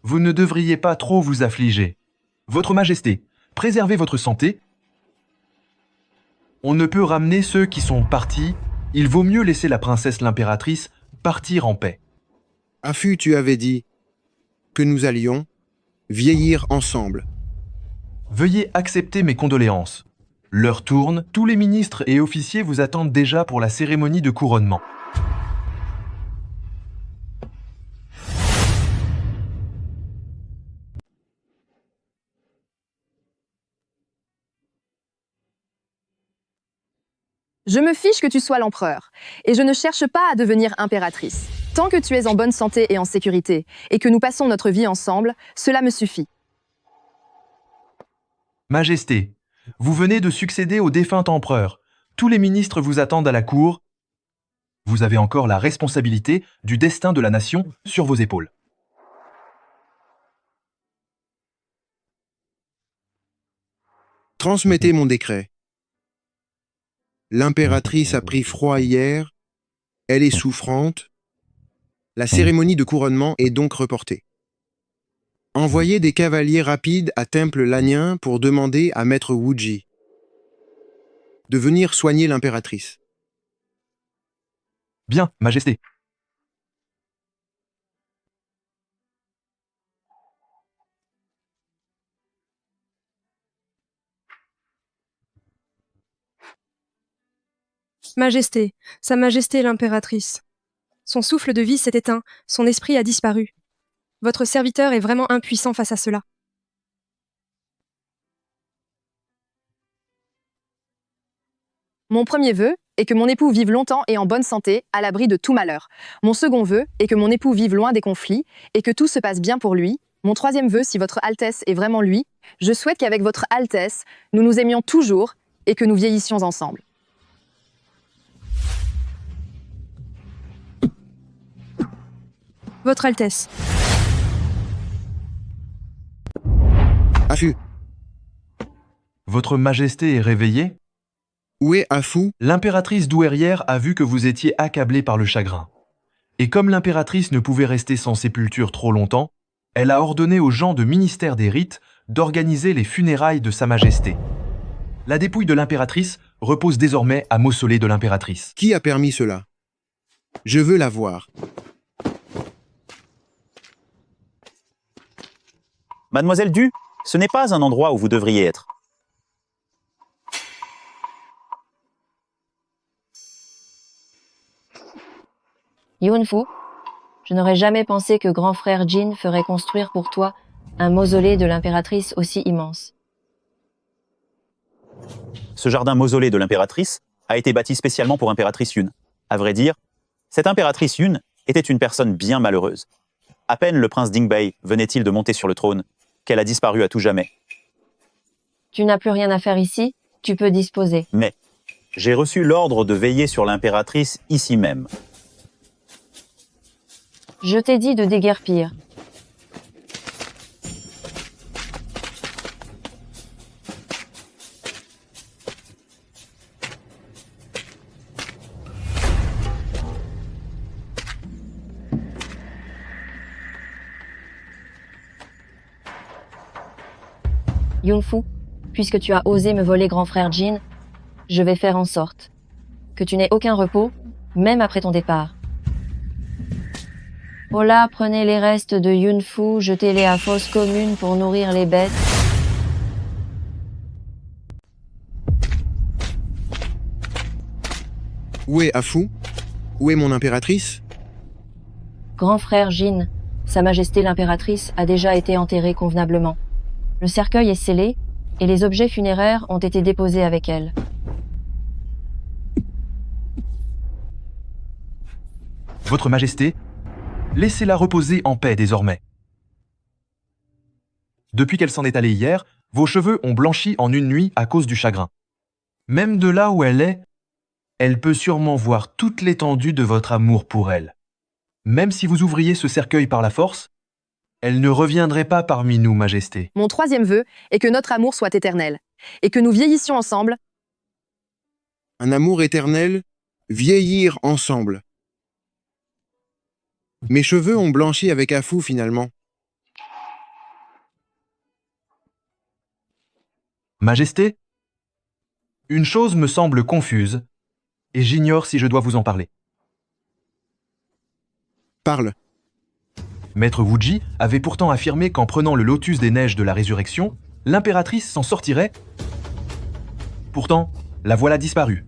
Vous ne devriez pas trop vous affliger. Votre Majesté, préservez votre santé. On ne peut ramener ceux qui sont partis. Il vaut mieux laisser la princesse l'impératrice partir en paix. Affût, tu avais dit que nous allions vieillir ensemble. Veuillez accepter mes condoléances. L'heure tourne, tous les ministres et officiers vous attendent déjà pour la cérémonie de couronnement. Je me fiche que tu sois l'empereur, et je ne cherche pas à devenir impératrice. Tant que tu es en bonne santé et en sécurité, et que nous passons notre vie ensemble, cela me suffit. Majesté, vous venez de succéder au défunt empereur. Tous les ministres vous attendent à la cour. Vous avez encore la responsabilité du destin de la nation sur vos épaules. Transmettez mon décret. L'impératrice a pris froid hier. Elle est souffrante. La cérémonie de couronnement est donc reportée. Envoyez des cavaliers rapides à Temple Lanien pour demander à Maître Wuji de venir soigner l'impératrice. Bien, Majesté. Majesté, Sa Majesté l'impératrice. Son souffle de vie s'est éteint, son esprit a disparu. Votre serviteur est vraiment impuissant face à cela. Mon premier vœu est que mon époux vive longtemps et en bonne santé, à l'abri de tout malheur. Mon second vœu est que mon époux vive loin des conflits et que tout se passe bien pour lui. Mon troisième vœu, si votre Altesse est vraiment lui, je souhaite qu'avec votre Altesse, nous nous aimions toujours et que nous vieillissions ensemble. Votre Altesse. Affût. Votre Majesté est réveillée? Où est Afu? L'impératrice douairière a vu que vous étiez accablé par le chagrin. Et comme l'impératrice ne pouvait rester sans sépulture trop longtemps, elle a ordonné aux gens de ministère des rites d'organiser les funérailles de Sa Majesté. La dépouille de l'impératrice repose désormais à mausolée de l'impératrice. Qui a permis cela? Je veux la voir. Mademoiselle Du, ce n'est pas un endroit où vous devriez être. Yunfu, je n'aurais jamais pensé que grand frère Jin ferait construire pour toi un mausolée de l'impératrice aussi immense. Ce jardin mausolée de l'impératrice a été bâti spécialement pour impératrice Yun. À vrai dire, cette impératrice Yun était une personne bien malheureuse. À peine le prince Dingbei venait-il de monter sur le trône qu'elle a disparu à tout jamais. Tu n'as plus rien à faire ici, tu peux disposer. Mais j'ai reçu l'ordre de veiller sur l'impératrice ici même. Je t'ai dit de déguerpir. Yunfu, puisque tu as osé me voler grand frère Jin, je vais faire en sorte que tu n'aies aucun repos, même après ton départ. Ola, prenez les restes de Yunfu, jetez-les à fosse commune pour nourrir les bêtes. Où est Afu? Où est mon impératrice? Grand frère Jin, Sa Majesté l'impératrice a déjà été enterrée convenablement. Le cercueil est scellé et les objets funéraires ont été déposés avec elle. Votre Majesté, laissez-la reposer en paix désormais. Depuis qu'elle s'en est allée hier, vos cheveux ont blanchi en une nuit à cause du chagrin. Même de là où elle est, elle peut sûrement voir toute l'étendue de votre amour pour elle. Même si vous ouvriez ce cercueil par la force, elle ne reviendrait pas parmi nous, Majesté. Mon troisième vœu est que notre amour soit éternel et que nous vieillissions ensemble. Un amour éternel, vieillir ensemble. Mes cheveux ont blanchi avec Afu finalement. Majesté, une chose me semble confuse et j'ignore si je dois vous en parler. Parle. Maître Wuji avait pourtant affirmé qu'en prenant le lotus des neiges de la résurrection, l'impératrice s'en sortirait. Pourtant, la voilà disparue.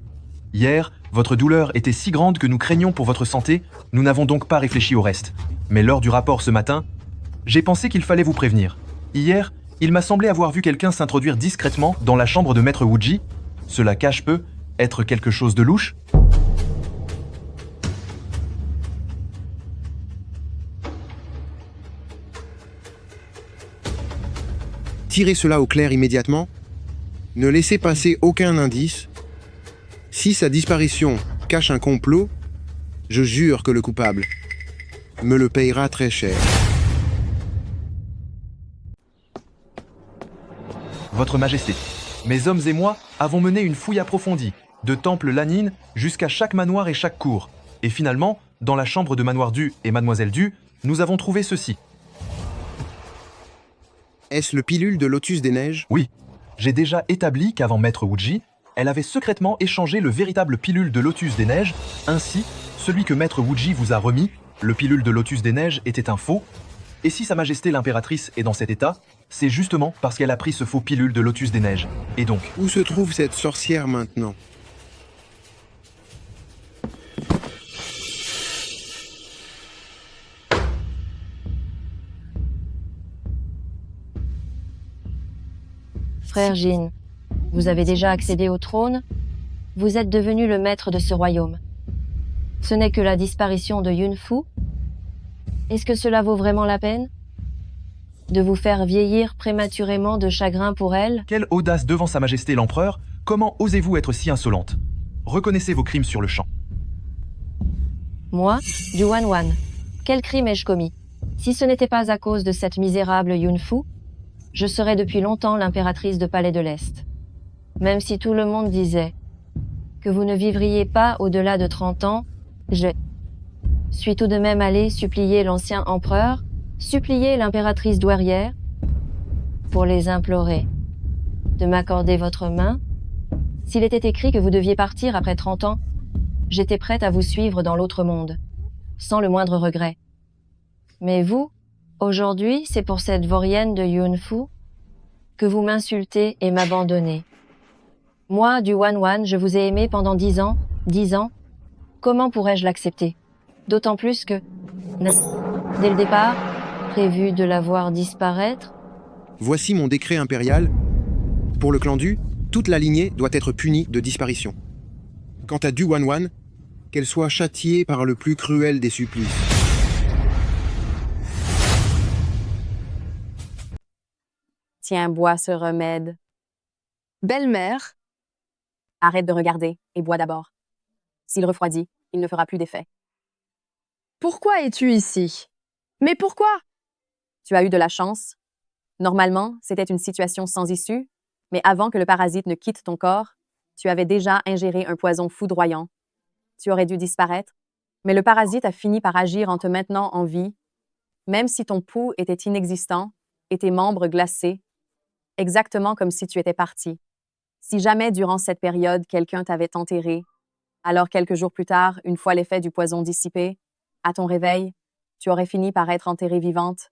Hier, votre douleur était si grande que nous craignions pour votre santé, nous n'avons donc pas réfléchi au reste. Mais lors du rapport ce matin, j'ai pensé qu'il fallait vous prévenir. Hier, il m'a semblé avoir vu quelqu'un s'introduire discrètement dans la chambre de Maître Wuji. Cela cache peu être quelque chose de louche. Tirez cela au clair immédiatement. Ne laissez passer aucun indice. Si sa disparition cache un complot, je jure que le coupable me le payera très cher. Votre Majesté, mes hommes et moi avons mené une fouille approfondie, de temple Lanine jusqu'à chaque manoir et chaque cour. Et finalement, dans la chambre de Manoir Du et Mademoiselle Du, nous avons trouvé ceci. Est-ce le pilule de Lotus des Neiges? Oui, j'ai déjà établi qu'avant Maître Wuji, elle avait secrètement échangé le véritable pilule de Lotus des Neiges, ainsi, celui que Maître Wuji vous a remis, le pilule de Lotus des Neiges, était un faux. Et si Sa Majesté l'impératrice est dans cet état, c'est justement parce qu'elle a pris ce faux pilule de Lotus des Neiges. Et donc... Où se trouve cette sorcière maintenant? Frère Jin, vous avez déjà accédé au trône? Vous êtes devenu le maître de ce royaume. Ce n'est que la disparition de Yunfu? Est-ce que cela vaut vraiment la peine? De vous faire vieillir prématurément de chagrin pour elle? Quelle audace devant Sa Majesté l'Empereur! Comment osez-vous être si insolente? Reconnaissez vos crimes sur le champ. Moi, du Wanwan, quel crime ai-je commis? Si ce n'était pas à cause de cette misérable Yunfu, je serais depuis longtemps l'impératrice de Palais de l'Est. Même si tout le monde disait que vous ne vivriez pas au-delà de 30 ans, je suis tout de même allé supplier l'ancien empereur, supplier l'impératrice douairière, pour les implorer de m'accorder votre main. S'il était écrit que vous deviez partir après 30 ans, j'étais prête à vous suivre dans l'autre monde, sans le moindre regret. Mais vous, aujourd'hui, c'est pour cette vaurienne de Yunfu que vous m'insultez et m'abandonnez. Moi, du Wan, je vous ai aimé pendant 10 ans, 10 ans. Comment pourrais-je l'accepter? D'autant plus que, dès le départ, prévu de la voir disparaître. Voici mon décret impérial. Pour le clan Du, toute la lignée doit être punie de disparition. Quant à Du Wan, qu'elle soit châtiée par le plus cruel des supplices. Tiens, bois ce remède. Belle-mère, Arrête de regarder et bois d'abord. S'il refroidit, il ne fera plus d'effet. pourquoi es-tu ici? Mais pourquoi? Tu as eu de la chance. Normalement, c'était une situation sans issue, mais avant que le parasite ne quitte ton corps, tu avais déjà ingéré un poison foudroyant. Tu aurais dû disparaître, mais le parasite a fini par agir en te maintenant en vie, même si ton pouls était inexistant et tes membres glacés, exactement comme si tu étais parti. Si jamais durant cette période quelqu'un t'avait enterré, alors quelques jours plus tard, une fois l'effet du poison dissipé, à ton réveil, tu aurais fini par être enterrée vivante,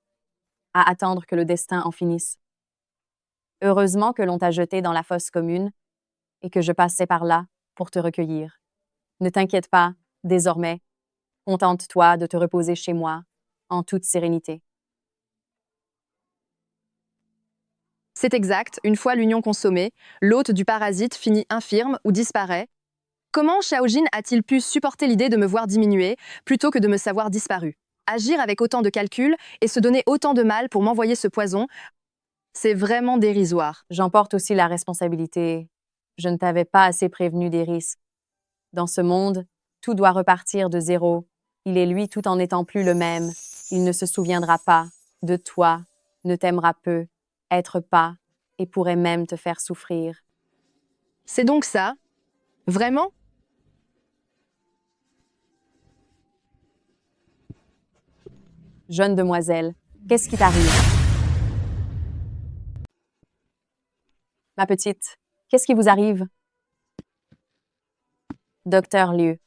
à attendre que le destin en finisse. Heureusement que l'on t'a jeté dans la fosse commune et que je passais par là pour te recueillir. Ne t'inquiète pas, désormais, contente-toi de te reposer chez moi, en toute sérénité. C'est exact, une fois l'union consommée, l'hôte du parasite finit infirme ou disparaît. Comment Xiaojin a-t-il pu supporter l'idée de me voir diminuer plutôt que de me savoir disparu? Agir avec autant de calcul et se donner autant de mal pour m'envoyer ce poison, c'est vraiment dérisoire. J'en porte aussi la responsabilité. Je ne t'avais pas assez prévenu des risques. Dans ce monde, tout doit repartir de zéro. Il est lui tout en n'étant plus le même. Il ne se souviendra pas de toi, ne t'aimera peu, être pas, et pourrait même te faire souffrir. C'est donc ça? Vraiment? Jeune demoiselle, qu'est-ce qui t'arrive? Ma petite, qu'est-ce qui vous arrive? Docteur Liu.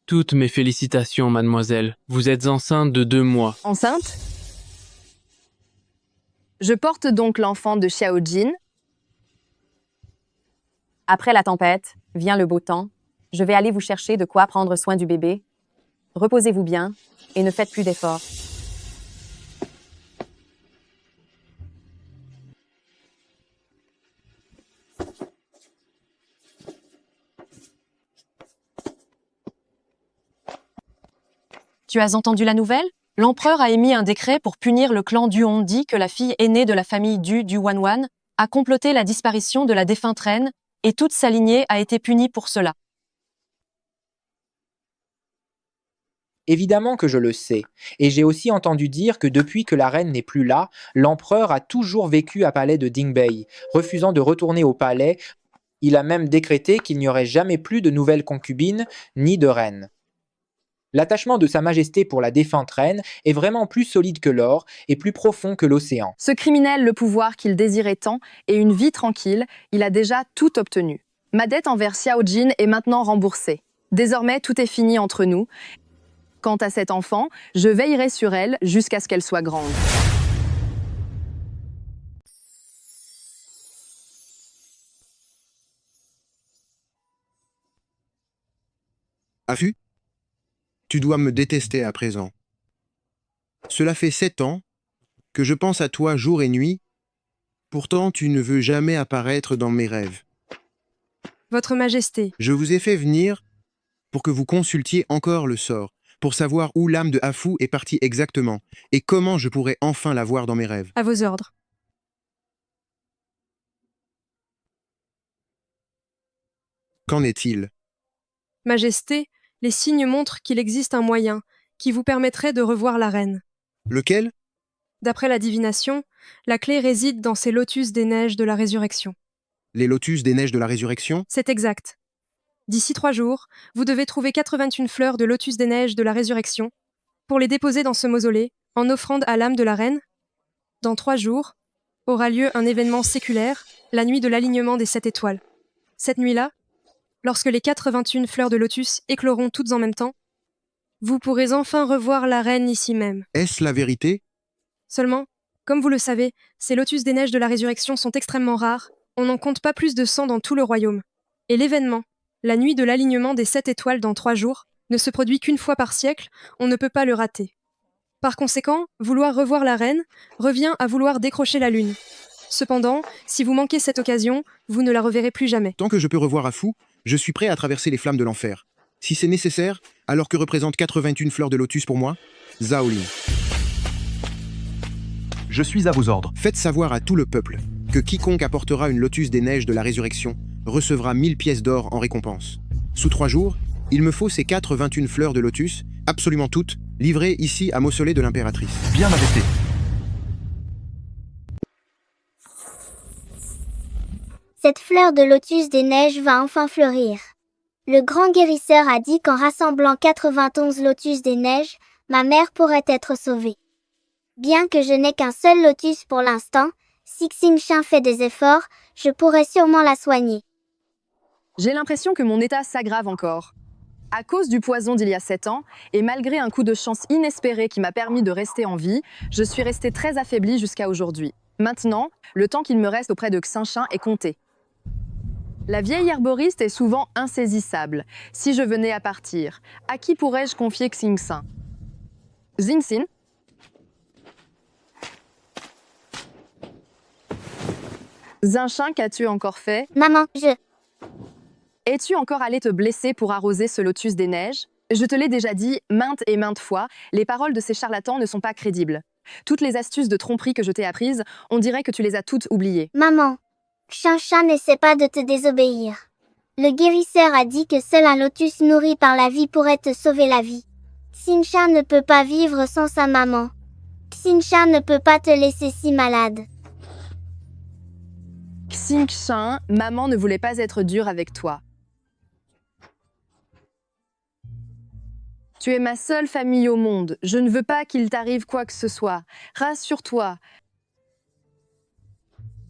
Toutes mes félicitations, mademoiselle. Vous êtes enceinte de 2 mois. Enceinte? Je porte donc l'enfant de Xiaojin. Après la tempête, vient le beau temps. Je vais aller vous chercher de quoi prendre soin du bébé. Reposez-vous bien et ne faites plus d'efforts. Tu as entendu la nouvelle? L'empereur a émis un décret pour punir le clan Du. On dit que la fille aînée de la famille Du Wan, a comploté la disparition de la défunte reine et toute sa lignée a été punie pour cela. Évidemment que je le sais, et j'ai aussi entendu dire que depuis que la reine n'est plus là, l'empereur a toujours vécu à palais de Dingbei, refusant de retourner au palais. Il a même décrété qu'il n'y aurait jamais plus de nouvelles concubines ni de reines. L'attachement de Sa Majesté pour la défunte reine est vraiment plus solide que l'or et plus profond que l'océan. Ce criminel, le pouvoir qu'il désirait tant et une vie tranquille, il a déjà tout obtenu. Ma dette envers Xiaojin est maintenant remboursée. Désormais, tout est fini entre nous. Quant à cet enfant, je veillerai sur elle jusqu'à ce qu'elle soit grande. Afu, tu dois me détester à présent. Cela fait 7 ans que je pense à toi jour et nuit, pourtant tu ne veux jamais apparaître dans mes rêves. Votre Majesté, Je vous ai fait venir pour que vous consultiez encore le sort, pour savoir où l'âme de Afu est partie exactement, et comment je pourrais enfin la voir dans mes rêves. à vos ordres. Qu'en est-il? Majesté, les signes montrent qu'il existe un moyen. qui vous permettrait de revoir la reine. Lequel? D'après la divination, la clé réside dans ces lotus des neiges de la résurrection. Les lotus des neiges de la résurrection? C'est exact. D'ici 3 jours, vous devez trouver 81 fleurs de lotus des neiges de la résurrection pour les déposer dans ce mausolée en offrande à l'âme de la reine. Dans 3 jours, aura lieu un événement séculaire, la nuit de l'alignement des 7 étoiles. Cette nuit-là, lorsque les 81 fleurs de lotus écloront toutes en même temps, vous pourrez enfin revoir la reine ici même. Est-ce la vérité? Seulement, comme vous le savez, ces lotus des neiges de la résurrection sont extrêmement rares, on n'en compte pas plus de 100 dans tout le royaume. Et l'événement, la nuit de l'alignement des 7 étoiles dans 3 jours, ne se produit qu'une fois par siècle, on ne peut pas le rater. Par conséquent, vouloir revoir la reine revient à vouloir décrocher la lune. Cependant, si vous manquez cette occasion, vous ne la reverrez plus jamais. Tant que je peux revoir Afou, je suis prêt à traverser les flammes de l'enfer. Si c'est nécessaire, alors que représentent 81 fleurs de lotus pour moi? Zaolin. Je suis à vos ordres. Faites savoir à tout le peuple que quiconque apportera une lotus des neiges de la résurrection recevra 1000 pièces d'or en récompense. Sous 3 jours, il me faut ces 81 fleurs de lotus, absolument toutes, livrées ici à mausolée de l'impératrice. Bien, Majesté. Cette fleur de lotus des neiges va enfin fleurir. Le grand guérisseur a dit qu'en rassemblant 91 lotus des neiges, ma mère pourrait être sauvée. Bien que je n'ai qu'un seul lotus pour l'instant, si Xingshan fait des efforts, je pourrais sûrement la soigner. J'ai l'impression que mon état s'aggrave encore. À cause du poison d'il y a 7 ans, et malgré un coup de chance inespéré qui m'a permis de rester en vie, je suis restée très affaiblie jusqu'à aujourd'hui. Maintenant, le temps qu'il me reste auprès de Xingshan est compté. La vieille herboriste est souvent insaisissable. Si je venais à partir, à qui pourrais-je confier Xingshan? Xingxin? Xingshan, qu'as-tu encore fait? Maman, Es-tu encore allé te blesser pour arroser ce lotus des neiges? Je te l'ai déjà dit maintes et maintes fois, les paroles de ces charlatans ne sont pas crédibles. Toutes les astuces de tromperie que je t'ai apprises, on dirait que tu les as toutes oubliées. Maman, Xingshan n'essaie pas de te désobéir. Le guérisseur a dit que seul un lotus nourri par la vie pourrait te sauver la vie. Xingshan ne peut pas vivre sans sa maman. Xingshan ne peut pas te laisser si malade. Xingshan, maman ne voulait pas être dure avec toi. Tu es ma seule famille au monde. Je ne veux pas qu'il t'arrive quoi que ce soit. Rassure-toi.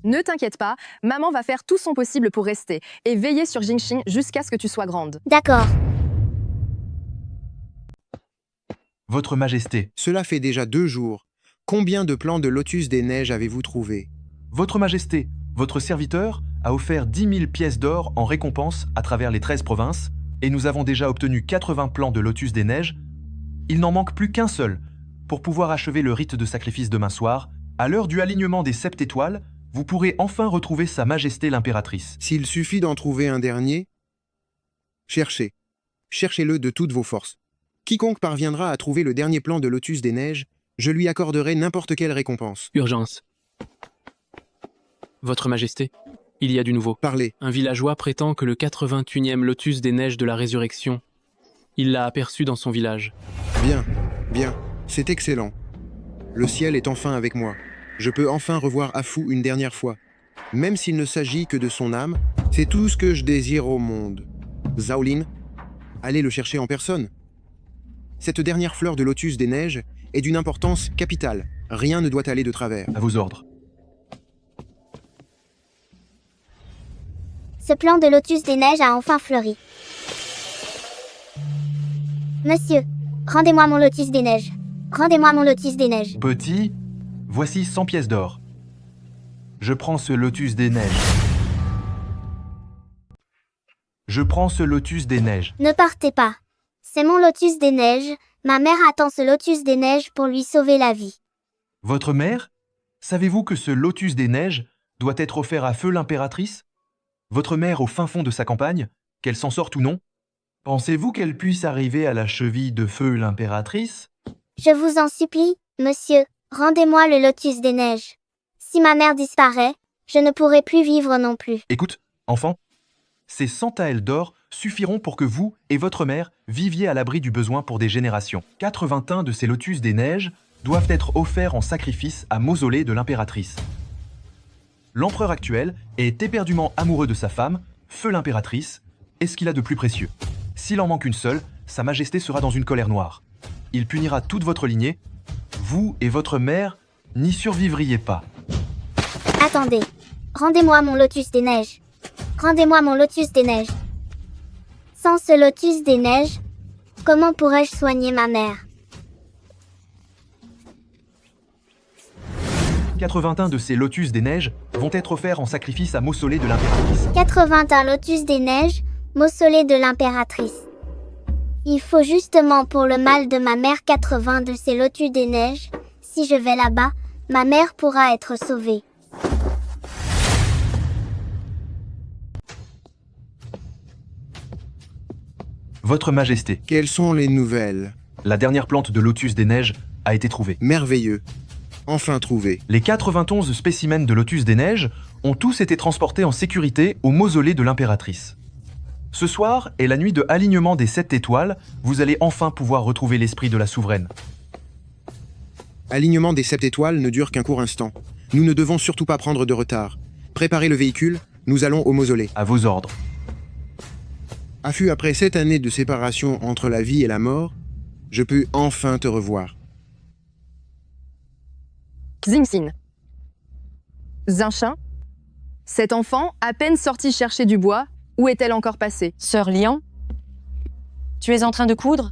Ne t'inquiète pas, maman va faire tout son possible pour rester et veiller sur Xingxin jusqu'à ce que tu sois grande. D'accord. Votre Majesté. Cela fait déjà 2 jours. Combien de plants de lotus des neiges avez-vous trouvé? Votre Majesté, votre serviteur a offert 10 000 pièces d'or en récompense à travers les 13 provinces et nous avons déjà obtenu 80 plants de lotus des neiges. Il n'en manque plus qu'un seul pour pouvoir achever le rite de sacrifice demain soir. À l'heure du alignement des 7 étoiles, vous pourrez enfin retrouver Sa Majesté l'impératrice. S'il suffit d'en trouver un dernier, cherchez. Cherchez-le de toutes vos forces. Quiconque parviendra à trouver le dernier plant de lotus des neiges, je lui accorderai n'importe quelle récompense. Urgence. Votre Majesté, il y a du nouveau. Parlez. Un villageois prétend que le 81e lotus des neiges de la résurrection, il l'a aperçu dans son village. Bien, bien, c'est excellent. Le ciel est enfin avec moi. Je peux enfin revoir Afou une dernière fois. Même s'il ne s'agit que de son âme, c'est tout ce que je désire au monde. Zaolin, allez le chercher en personne. Cette dernière fleur de lotus des neiges est d'une importance capitale. Rien ne doit aller de travers. À vos ordres. Ce plant de lotus des neiges a enfin fleuri. Monsieur, rendez-moi mon lotus des neiges. Rendez-moi mon lotus des neiges. Petit, voici 100 pièces d'or. Je prends ce lotus des neiges. Je prends ce lotus des neiges. Ne partez pas. C'est mon lotus des neiges. Ma mère attend ce lotus des neiges pour lui sauver la vie. Votre mère? Savez-vous que ce lotus des neiges doit être offert à Feu l'impératrice? Votre mère au fin fond de sa campagne, qu'elle s'en sorte ou non? Pensez-vous qu'elle puisse arriver à la cheville de Feu l'impératrice? Je vous en supplie, monsieur, rendez-moi le lotus des neiges. Si ma mère disparaît, je ne pourrai plus vivre non plus. Écoute, enfant, Ces 100 taels d'or suffiront pour que vous et votre mère viviez à l'abri du besoin pour des générations. 81 de ces lotus des neiges doivent être offerts en sacrifice à Mausolée de l'impératrice. L'empereur actuel est éperdument amoureux de sa femme, Feu l'impératrice, et ce qu'il a de plus précieux. S'il en manque une seule, Sa Majesté sera dans une colère noire. Il punira toute votre lignée. Vous et votre mère n'y survivriez pas. Attendez. Rendez-moi mon lotus des neiges. Rendez-moi mon lotus des neiges. Sans ce lotus des neiges, comment pourrais-je soigner ma mère? 81 de ces lotus des neiges vont être offerts en sacrifice à Mausolée de l'impératrice. 81 lotus des neiges, Mausolée de l'impératrice. Il faut justement pour le mal de ma mère 80 de ces lotus des neiges. Si je vais là-bas, ma mère pourra être sauvée. Votre Majesté. Quelles sont les nouvelles? La dernière plante de lotus des neiges a été trouvée. Merveilleux. Enfin trouvé. Les 91 spécimens de lotus des neiges ont tous été transportés en sécurité au mausolée de l'impératrice. Ce soir est la nuit de alignement des 7 étoiles, vous allez enfin pouvoir retrouver l'esprit de la souveraine. Alignement des 7 étoiles ne dure qu'un court instant. Nous ne devons surtout pas prendre de retard. Préparez le véhicule, nous allons au mausolée. À vos ordres. Affu, après 7 années de séparation entre la vie et la mort, je peux enfin te revoir. Xingxin. Zinshin. Cet enfant, à peine sorti chercher du bois, où est-elle encore passée? Sœur Lian, tu es en train de coudre?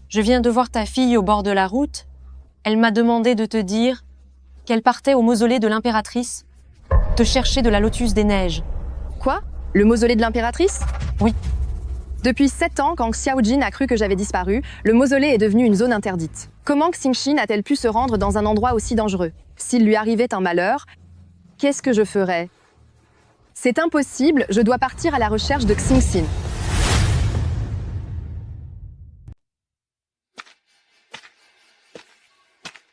Je viens de voir ta fille au bord de la route. Elle m'a demandé de te dire qu'elle partait au mausolée de l'impératrice, te chercher de la lotus des neiges. Quoi? Le mausolée de l'impératrice? Oui. Depuis 7 ans, quand Xiaojin a cru que j'avais disparu, le mausolée est devenu une zone interdite. Comment Xingxin a-t-elle pu se rendre dans un endroit aussi dangereux? S'il lui arrivait un malheur, qu'est-ce que je ferais? C'est impossible, je dois partir à la recherche de Xingxin.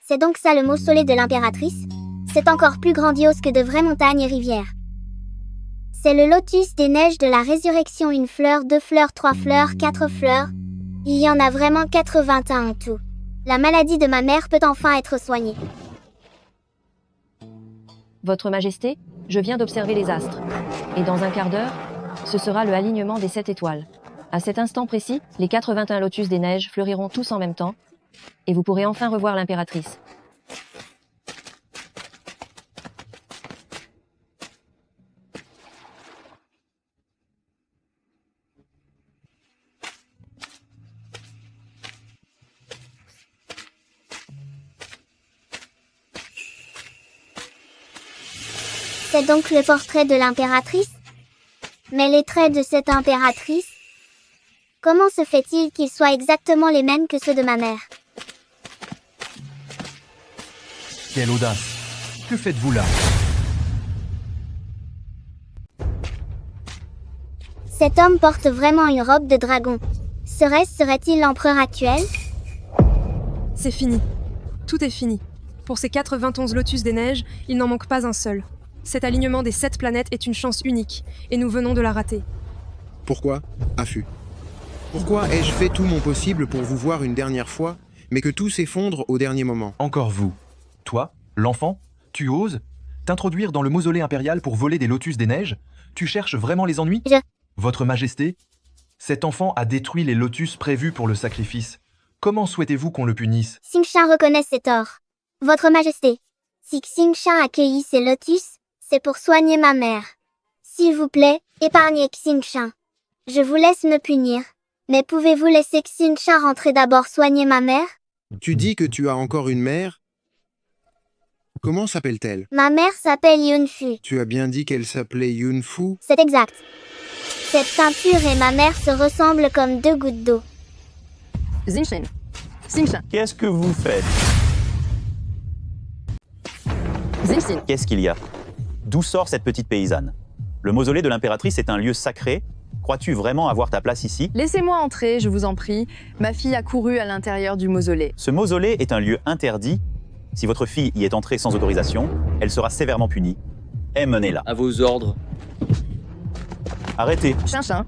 C'est donc ça le mausolée de l'impératrice? C'est encore plus grandiose que de vraies montagnes et rivières. C'est le lotus des neiges de la résurrection, 1 fleur, 2 fleurs, 3 fleurs, 4 fleurs. Il y en a vraiment 81 en tout. La maladie de ma mère peut enfin être soignée. Votre Majesté, je viens d'observer les astres. Et dans un quart d'heure, ce sera le alignement des 7 étoiles. À cet instant précis, les 81 lotus des neiges fleuriront tous en même temps, et vous pourrez enfin revoir l'impératrice. C'est donc le portrait de l'impératrice? Mais les traits de cette impératrice? Comment se fait-il qu'ils soient exactement les mêmes que ceux de ma mère? Quelle audace! Que faites-vous là? Cet homme porte vraiment une robe de dragon. Serait-il l'empereur actuel? C'est fini. Tout est fini. Pour ces 91 lotus des neiges, il n'en manque pas un seul. Cet alignement des 7 planètes est une chance unique, et nous venons de la rater. Pourquoi, Affu? Pourquoi ai-je fait tout mon possible pour vous voir une dernière fois, mais que tout s'effondre au dernier moment? Encore vous. Toi, l'enfant, tu oses t'introduire dans le mausolée impérial pour voler des lotus des neiges? Tu cherches vraiment les ennuis? Votre Majesté, cet enfant a détruit les lotus prévus pour le sacrifice. Comment souhaitez-vous qu'on le punisse? Xingxin reconnaît ses torts. Votre Majesté, si Xingxin a cueilli ces lotus, c'est pour soigner ma mère. S'il vous plaît, épargnez Xingxin. Je vous laisse me punir. Mais pouvez-vous laisser Xingxin rentrer d'abord soigner ma mère? Tu dis que tu as encore une mère? Comment s'appelle-t-elle? Ma mère s'appelle Yunfu. Tu as bien dit qu'elle s'appelait Yunfu? C'est exact. Cette peinture et ma mère se ressemblent comme 2 gouttes d'eau. Xingxin. Xingxin. Qu'est-ce que vous faites? Xingxin. Qu'est-ce qu'il y a? D'où sort cette petite paysanne? Le mausolée de l'impératrice est un lieu sacré. Crois-tu vraiment avoir ta place ici? Laissez-moi entrer, je vous en prie. Ma fille a couru à l'intérieur du mausolée. Ce mausolée est un lieu interdit. Si votre fille y est entrée sans autorisation, elle sera sévèrement punie. Emmenez-la. À vos ordres. Arrêtez. Chinchin,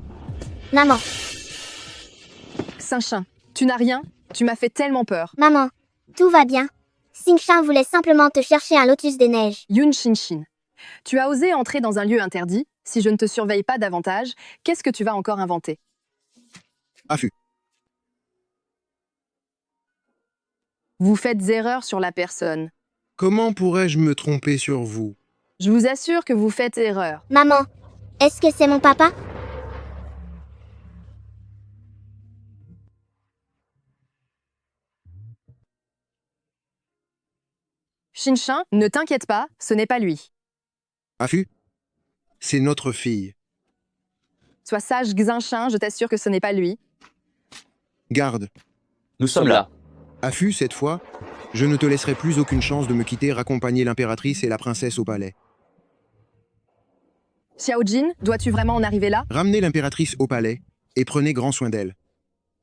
Maman, Sinchin, tu n'as rien? Tu m'as fait tellement peur. maman, tout va bien. Xingshan voulait simplement te chercher un lotus des neiges. Yun Shinshin, tu as osé entrer dans un lieu interdit. Si je ne te surveille pas davantage, qu'est-ce que tu vas encore inventer? Affût. Vous faites erreur sur la personne. Comment pourrais-je me tromper sur vous? Je vous assure que vous faites erreur. Maman, est-ce que c'est mon papa? Shinshin, ne t'inquiète pas, ce n'est pas lui. Affût. C'est notre fille. Sois sage, Xinchin, je t'assure que ce n'est pas lui. Garde. Nous sommes là. Affût, cette fois, je ne te laisserai plus aucune chance de me quitter raccompagner l'impératrice et la princesse au palais. Xiaojin, dois-tu vraiment en arriver là? Ramenez l'impératrice au palais et prenez grand soin d'elle.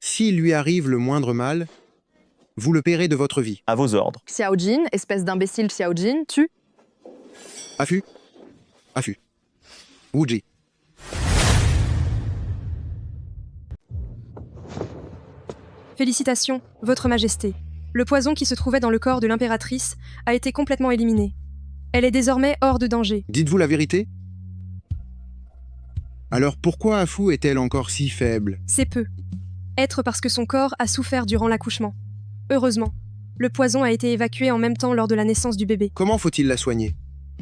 S'il lui arrive le moindre mal, vous le paierez de votre vie. À vos ordres. Xiaojin, espèce d'imbécile Xiaojin, tu... Affût. Affût. Wuji. Félicitations, Votre Majesté. Le poison qui se trouvait dans le corps de l'impératrice a été complètement éliminé. Elle est désormais hors de danger. Dites-vous la vérité? Alors pourquoi Affût est-elle encore si faible? C'est peu. Être parce que son corps a souffert durant l'accouchement. Heureusement, le poison a été évacué en même temps lors de la naissance du bébé. Comment faut-il la soigner?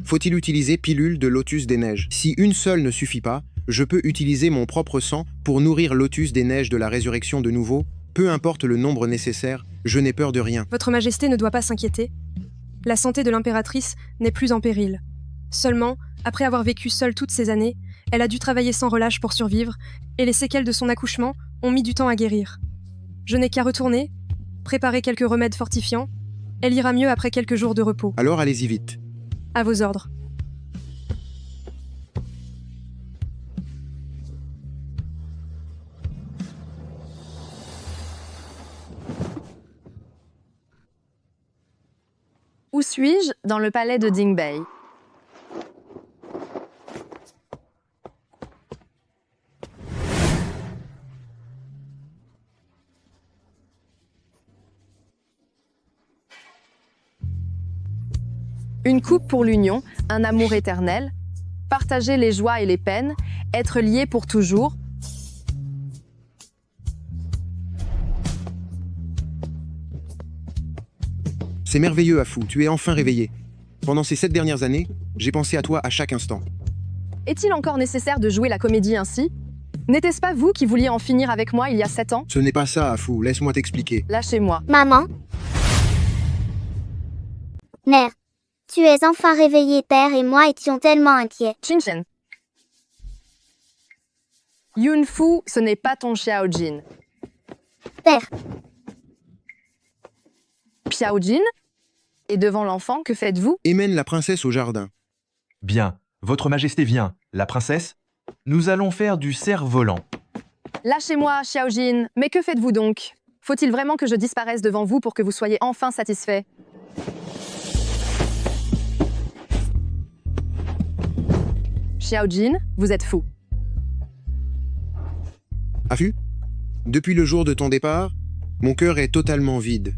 Faut-il utiliser pilule de lotus des neiges? Si une seule ne suffit pas, je peux utiliser mon propre sang pour nourrir lotus des neiges de la résurrection de nouveau. Peu importe le nombre nécessaire, je n'ai peur de rien. Votre Majesté ne doit pas s'inquiéter. La santé de l'impératrice n'est plus en péril. Seulement, après avoir vécu seule toutes ces années, elle a dû travailler sans relâche pour survivre, et les séquelles de son accouchement ont mis du temps à guérir. Je n'ai qu'à retourner, préparer quelques remèdes fortifiants. Elle ira mieux après quelques jours de repos. Alors allez-y vite. À vos ordres. Où suis-je? Dans le palais de Dingbei. Une coupe pour l'union, un amour éternel, partager les joies et les peines, être liés pour toujours. C'est merveilleux, Affût, tu es enfin réveillé. Pendant ces 7 dernières années, j'ai pensé à toi à chaque instant. Est-il encore nécessaire de jouer la comédie ainsi? N'était-ce pas vous qui vouliez en finir avec moi il y a 7 ans? Ce n'est pas ça, Affût, laisse-moi t'expliquer. Lâchez-moi. Maman? Mère, tu es enfin réveillée, père et moi étions tellement inquiets. Chinchin. Yunfu, ce n'est pas ton Xiaojin. Père, Xiaojin? Et devant l'enfant, que faites-vous? Emmène la princesse au jardin. Bien, votre majesté vient. La princesse? Nous allons faire du cerf-volant. Lâchez-moi, Xiaojin. Mais que faites-vous donc? Faut-il vraiment que je disparaisse devant vous pour que vous soyez enfin satisfait? Xiaojin, vous êtes fou. Affût, depuis le jour de ton départ, mon cœur est totalement vide.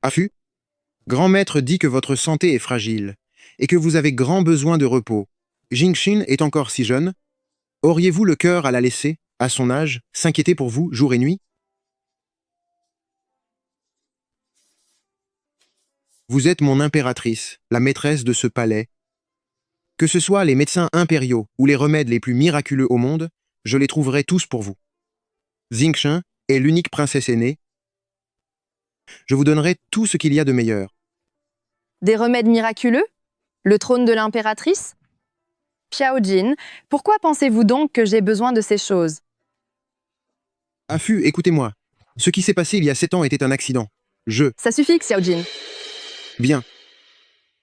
Affût, grand maître dit que votre santé est fragile et que vous avez grand besoin de repos. Jingxin est encore si jeune. Auriez-vous le cœur à la laisser, à son âge, s'inquiéter pour vous jour et nuit? Vous êtes mon impératrice, la maîtresse de ce palais. Que ce soit les médecins impériaux ou les remèdes les plus miraculeux au monde, je les trouverai tous pour vous. Xingchen est l'unique princesse aînée. Je vous donnerai tout ce qu'il y a de meilleur. Des remèdes miraculeux? Le trône de l'impératrice? Xiaojin, pourquoi pensez-vous donc que j'ai besoin de ces choses? Affût, écoutez-moi. Ce qui s'est passé il y a 7 ans était un accident. Ça suffit, Xiaojin. Bien.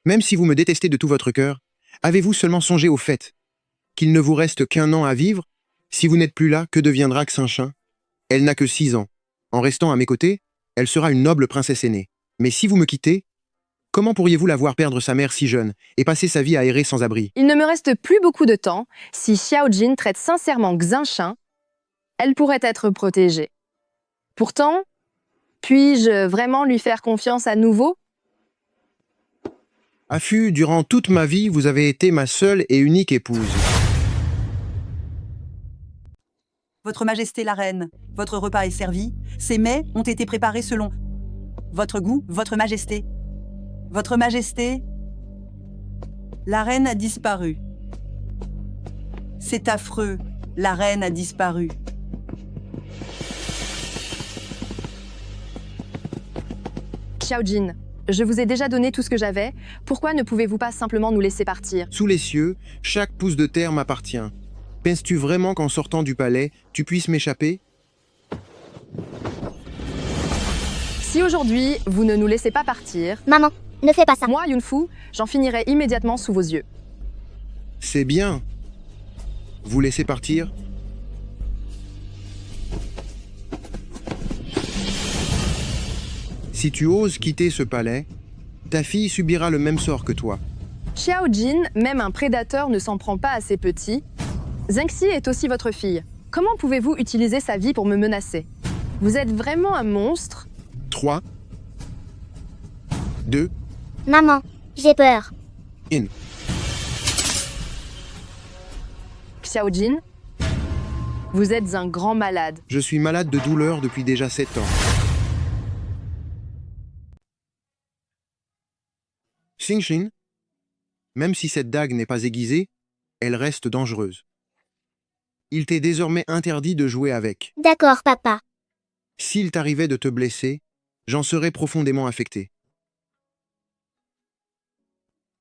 Même si vous me détestez de tout votre cœur, avez-vous seulement songé au fait qu'il ne vous reste qu'1 an à vivre? Si vous n'êtes plus là, que deviendra Xinshin? Elle n'a que 6 ans. En restant à mes côtés, elle sera une noble princesse aînée. Mais si vous me quittez, comment pourriez-vous la voir perdre sa mère si jeune et passer sa vie à errer sans abri? Il ne me reste plus beaucoup de temps. Si Xiaojin traite sincèrement Xinshin, elle pourrait être protégée. Pourtant, puis-je vraiment lui faire confiance à nouveau? Afu, durant toute ma vie, vous avez été ma seule et unique épouse. Votre Majesté la Reine, votre repas est servi. Ces mets ont été préparés selon votre goût, Votre Majesté. Votre Majesté, la Reine a disparu. C'est affreux, la Reine a disparu. Xiaojin, je vous ai déjà donné tout ce que j'avais. Pourquoi ne pouvez-vous pas simplement nous laisser partir? Sous les cieux, chaque pouce de terre m'appartient. Penses-tu vraiment qu'en sortant du palais, tu puisses m'échapper? Si aujourd'hui, vous ne nous laissez pas partir... Maman, ne fais pas ça. Moi, Yunfu, j'en finirai immédiatement sous vos yeux. C'est bien. Vous laissez partir? Si tu oses quitter ce palais, ta fille subira le même sort que toi. Xiaojin, même un prédateur ne s'en prend pas à ses petits. Zhengxi est aussi votre fille. Comment pouvez-vous utiliser sa vie pour me menacer? Vous êtes vraiment un monstre? 3, 2, Maman, j'ai peur. in. Xiaojin, vous êtes un grand malade. Je suis malade de douleur depuis déjà 7 ans. Xinshin, même si cette dague n'est pas aiguisée, elle reste dangereuse. Il t'est désormais interdit de jouer avec. D'accord, papa. S'il t'arrivait de te blesser, j'en serais profondément affecté.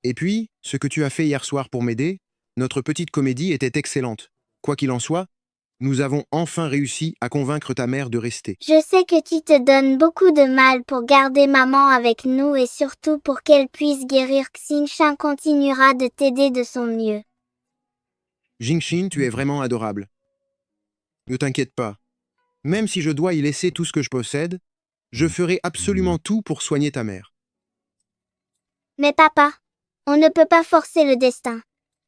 Et puis, ce que tu as fait hier soir pour m'aider, notre petite comédie était excellente. Quoi qu'il en soit, nous avons enfin réussi à convaincre ta mère de rester. Je sais que tu te donnes beaucoup de mal pour garder maman avec nous et surtout pour qu'elle puisse guérir. Xinshin continuera de t'aider de son mieux. Jingxin, tu es vraiment adorable. Ne t'inquiète pas. Même si je dois y laisser tout ce que je possède, je ferai absolument tout pour soigner ta mère. Mais papa, on ne peut pas forcer le destin.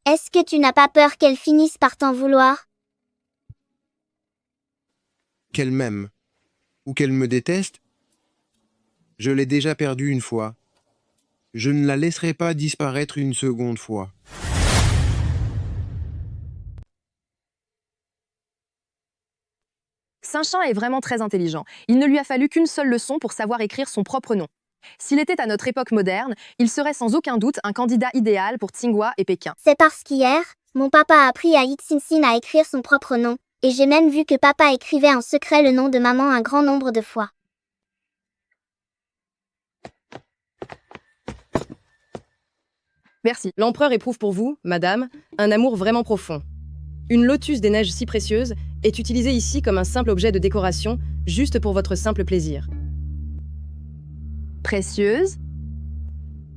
Est-ce que tu n'as pas peur qu'elle finisse par t'en vouloir? Qu'elle m'aime ou qu'elle me déteste, je l'ai déjà perdue une fois. Je ne la laisserai pas disparaître une seconde fois. Xinshin est vraiment très intelligent. Il ne lui a fallu qu'une seule leçon pour savoir écrire son propre nom. S'il était à notre époque moderne, il serait sans aucun doute un candidat idéal pour Tsinghua et Pékin. C'est parce qu'hier, mon papa a appris à Xinxin à écrire son propre nom, et j'ai même vu que papa écrivait en secret le nom de maman un grand nombre de fois. Merci. L'empereur éprouve pour vous, madame, un amour vraiment profond. Une lotus des neiges si précieuse est utilisée ici comme un simple objet de décoration, juste pour votre simple plaisir. Précieuse?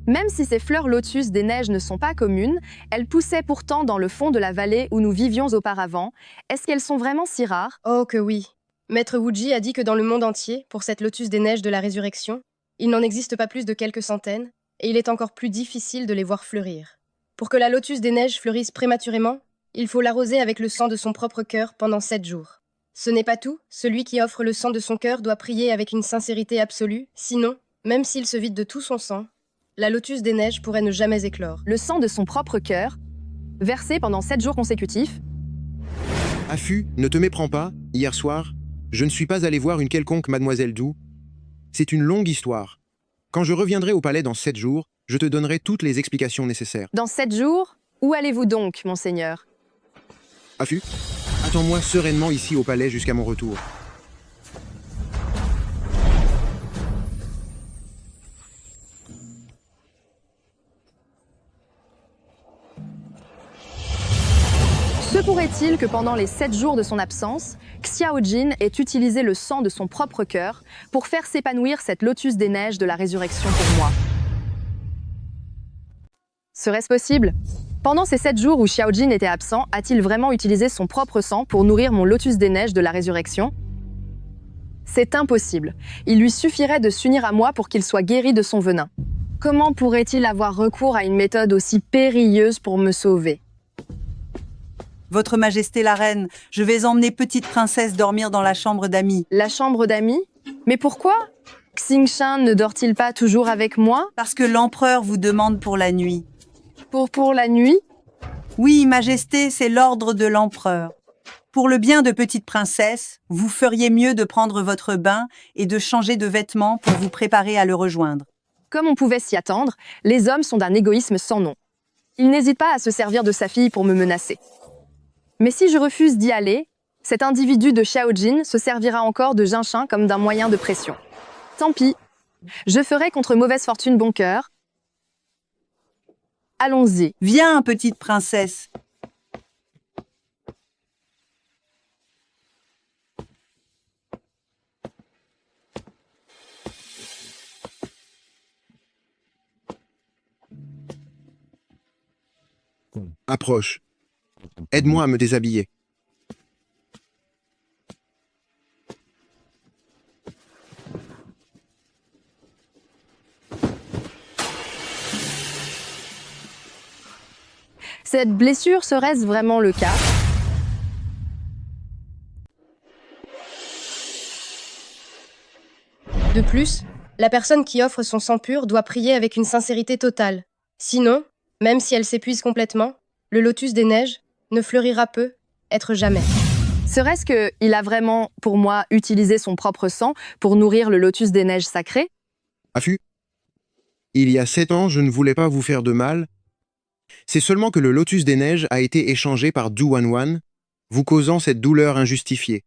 Même si ces fleurs lotus des neiges ne sont pas communes, elles poussaient pourtant dans le fond de la vallée où nous vivions auparavant. Est-ce qu'elles sont vraiment si rares? Oh que oui. Maître Wuji a dit que dans le monde entier, pour cette lotus des neiges de la résurrection, il n'en existe pas plus de quelques centaines, et il est encore plus difficile de les voir fleurir. Pour que la lotus des neiges fleurisse prématurément, il faut l'arroser avec le sang de son propre cœur pendant 7 jours. Ce n'est pas tout, celui qui offre le sang de son cœur doit prier avec une sincérité absolue, sinon, même s'il se vide de tout son sang, la lotus des neiges pourrait ne jamais éclore. Le sang de son propre cœur, versé pendant 7 jours consécutifs? Afu, ne te méprends pas, hier soir, je ne suis pas allé voir une quelconque mademoiselle Dou. C'est une longue histoire. Quand je reviendrai au palais dans 7 jours, je te donnerai toutes les explications nécessaires. Dans 7 jours? Où allez-vous donc, monseigneur? Afu, attends-moi sereinement ici au palais jusqu'à mon retour. Se pourrait-il que pendant les 7 jours de son absence, Xiaojin ait utilisé le sang de son propre cœur pour faire s'épanouir cette lotus des neiges de la résurrection pour moi? Serait-ce possible? Pendant ces 7 jours où Xiaojin était absent, a-t-il vraiment utilisé son propre sang pour nourrir mon lotus des neiges de la résurrection? C'est impossible. Il lui suffirait de s'unir à moi pour qu'il soit guéri de son venin. Comment pourrait-il avoir recours à une méthode aussi périlleuse pour me sauver? Votre Majesté la Reine, je vais emmener petite princesse dormir dans la chambre d'amis. La chambre d'amis? Mais pourquoi? Xingshan ne dort-il pas toujours avec moi? Parce que l'empereur vous demande pour la nuit. Pour la nuit? Oui, Majesté, c'est l'ordre de l'empereur. Pour le bien de petite princesse, vous feriez mieux de prendre votre bain et de changer de vêtements pour vous préparer à le rejoindre. Comme on pouvait s'y attendre, les hommes sont d'un égoïsme sans nom. Il n'hésite pas à se servir de sa fille pour me menacer. Mais si je refuse d'y aller, cet individu de Xiaojin se servira encore de Jinshin comme d'un moyen de pression. Tant pis, je ferai contre mauvaise fortune bon cœur. Allons-y. Viens, petite princesse. Approche. Aide-moi à me déshabiller. Cette blessure serait-ce vraiment le cas? De plus, la personne qui offre son sang pur doit prier avec une sincérité totale. Sinon, même si elle s'épuise complètement, le lotus des neiges ne fleurira peu, être jamais. Serait-ce qu'il a vraiment, pour moi, utilisé son propre sang pour nourrir le lotus des neiges sacré? Affût. Il y a 7 ans, je ne voulais pas vous faire de mal. C'est seulement que le lotus des neiges a été échangé par Du Wanwan, vous causant cette douleur injustifiée.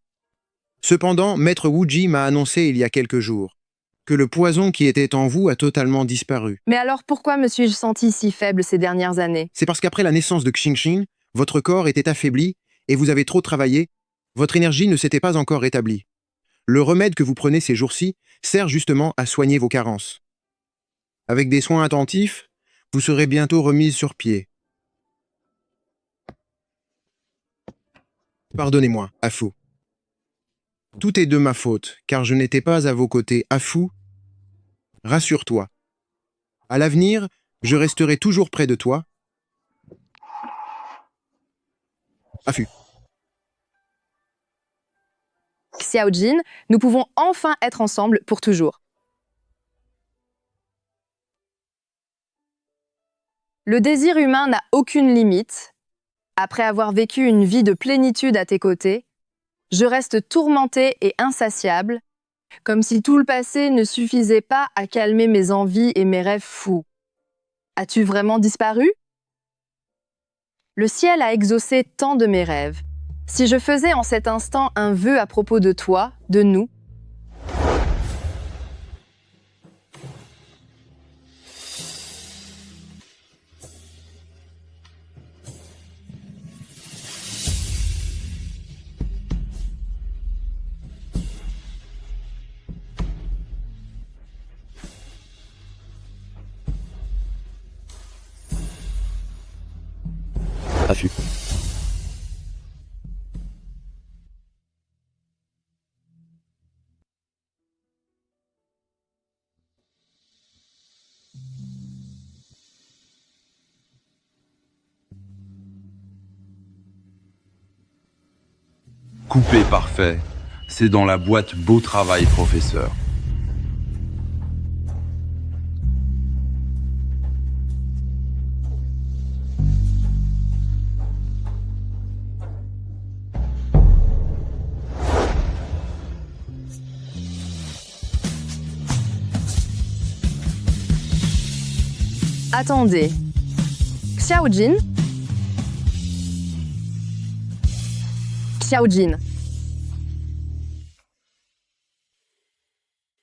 Cependant, Maître Wuji m'a annoncé il y a quelques jours que le poison qui était en vous a totalement disparu. Mais alors pourquoi me suis-je senti si faible ces dernières années? C'est parce qu'après la naissance de Xingshin, votre corps était affaibli et vous avez trop travaillé, votre énergie ne s'était pas encore rétablie. Le remède que vous prenez ces jours-ci sert justement à soigner vos carences. Avec des soins attentifs, vous serez bientôt remise sur pied. Pardonnez-moi, Affou. Tout est de ma faute, car je n'étais pas à vos côtés. Affou, rassure-toi. À l'avenir, je resterai toujours près de toi. Affût. Xiaojin, nous pouvons enfin être ensemble pour toujours. Le désir humain n'a aucune limite. Après avoir vécu une vie de plénitude à tes côtés, je reste tourmentée et insatiable, comme si tout le passé ne suffisait pas à calmer mes envies et mes rêves fous. As-tu vraiment disparu? Le ciel a exaucé tant de mes rêves. Si je faisais en cet instant un vœu à propos de toi, de nous, Affût. Coupé parfait. C'est dans la boîte Beau Travail, professeur. attendez. Xiaojin? Xiaojin.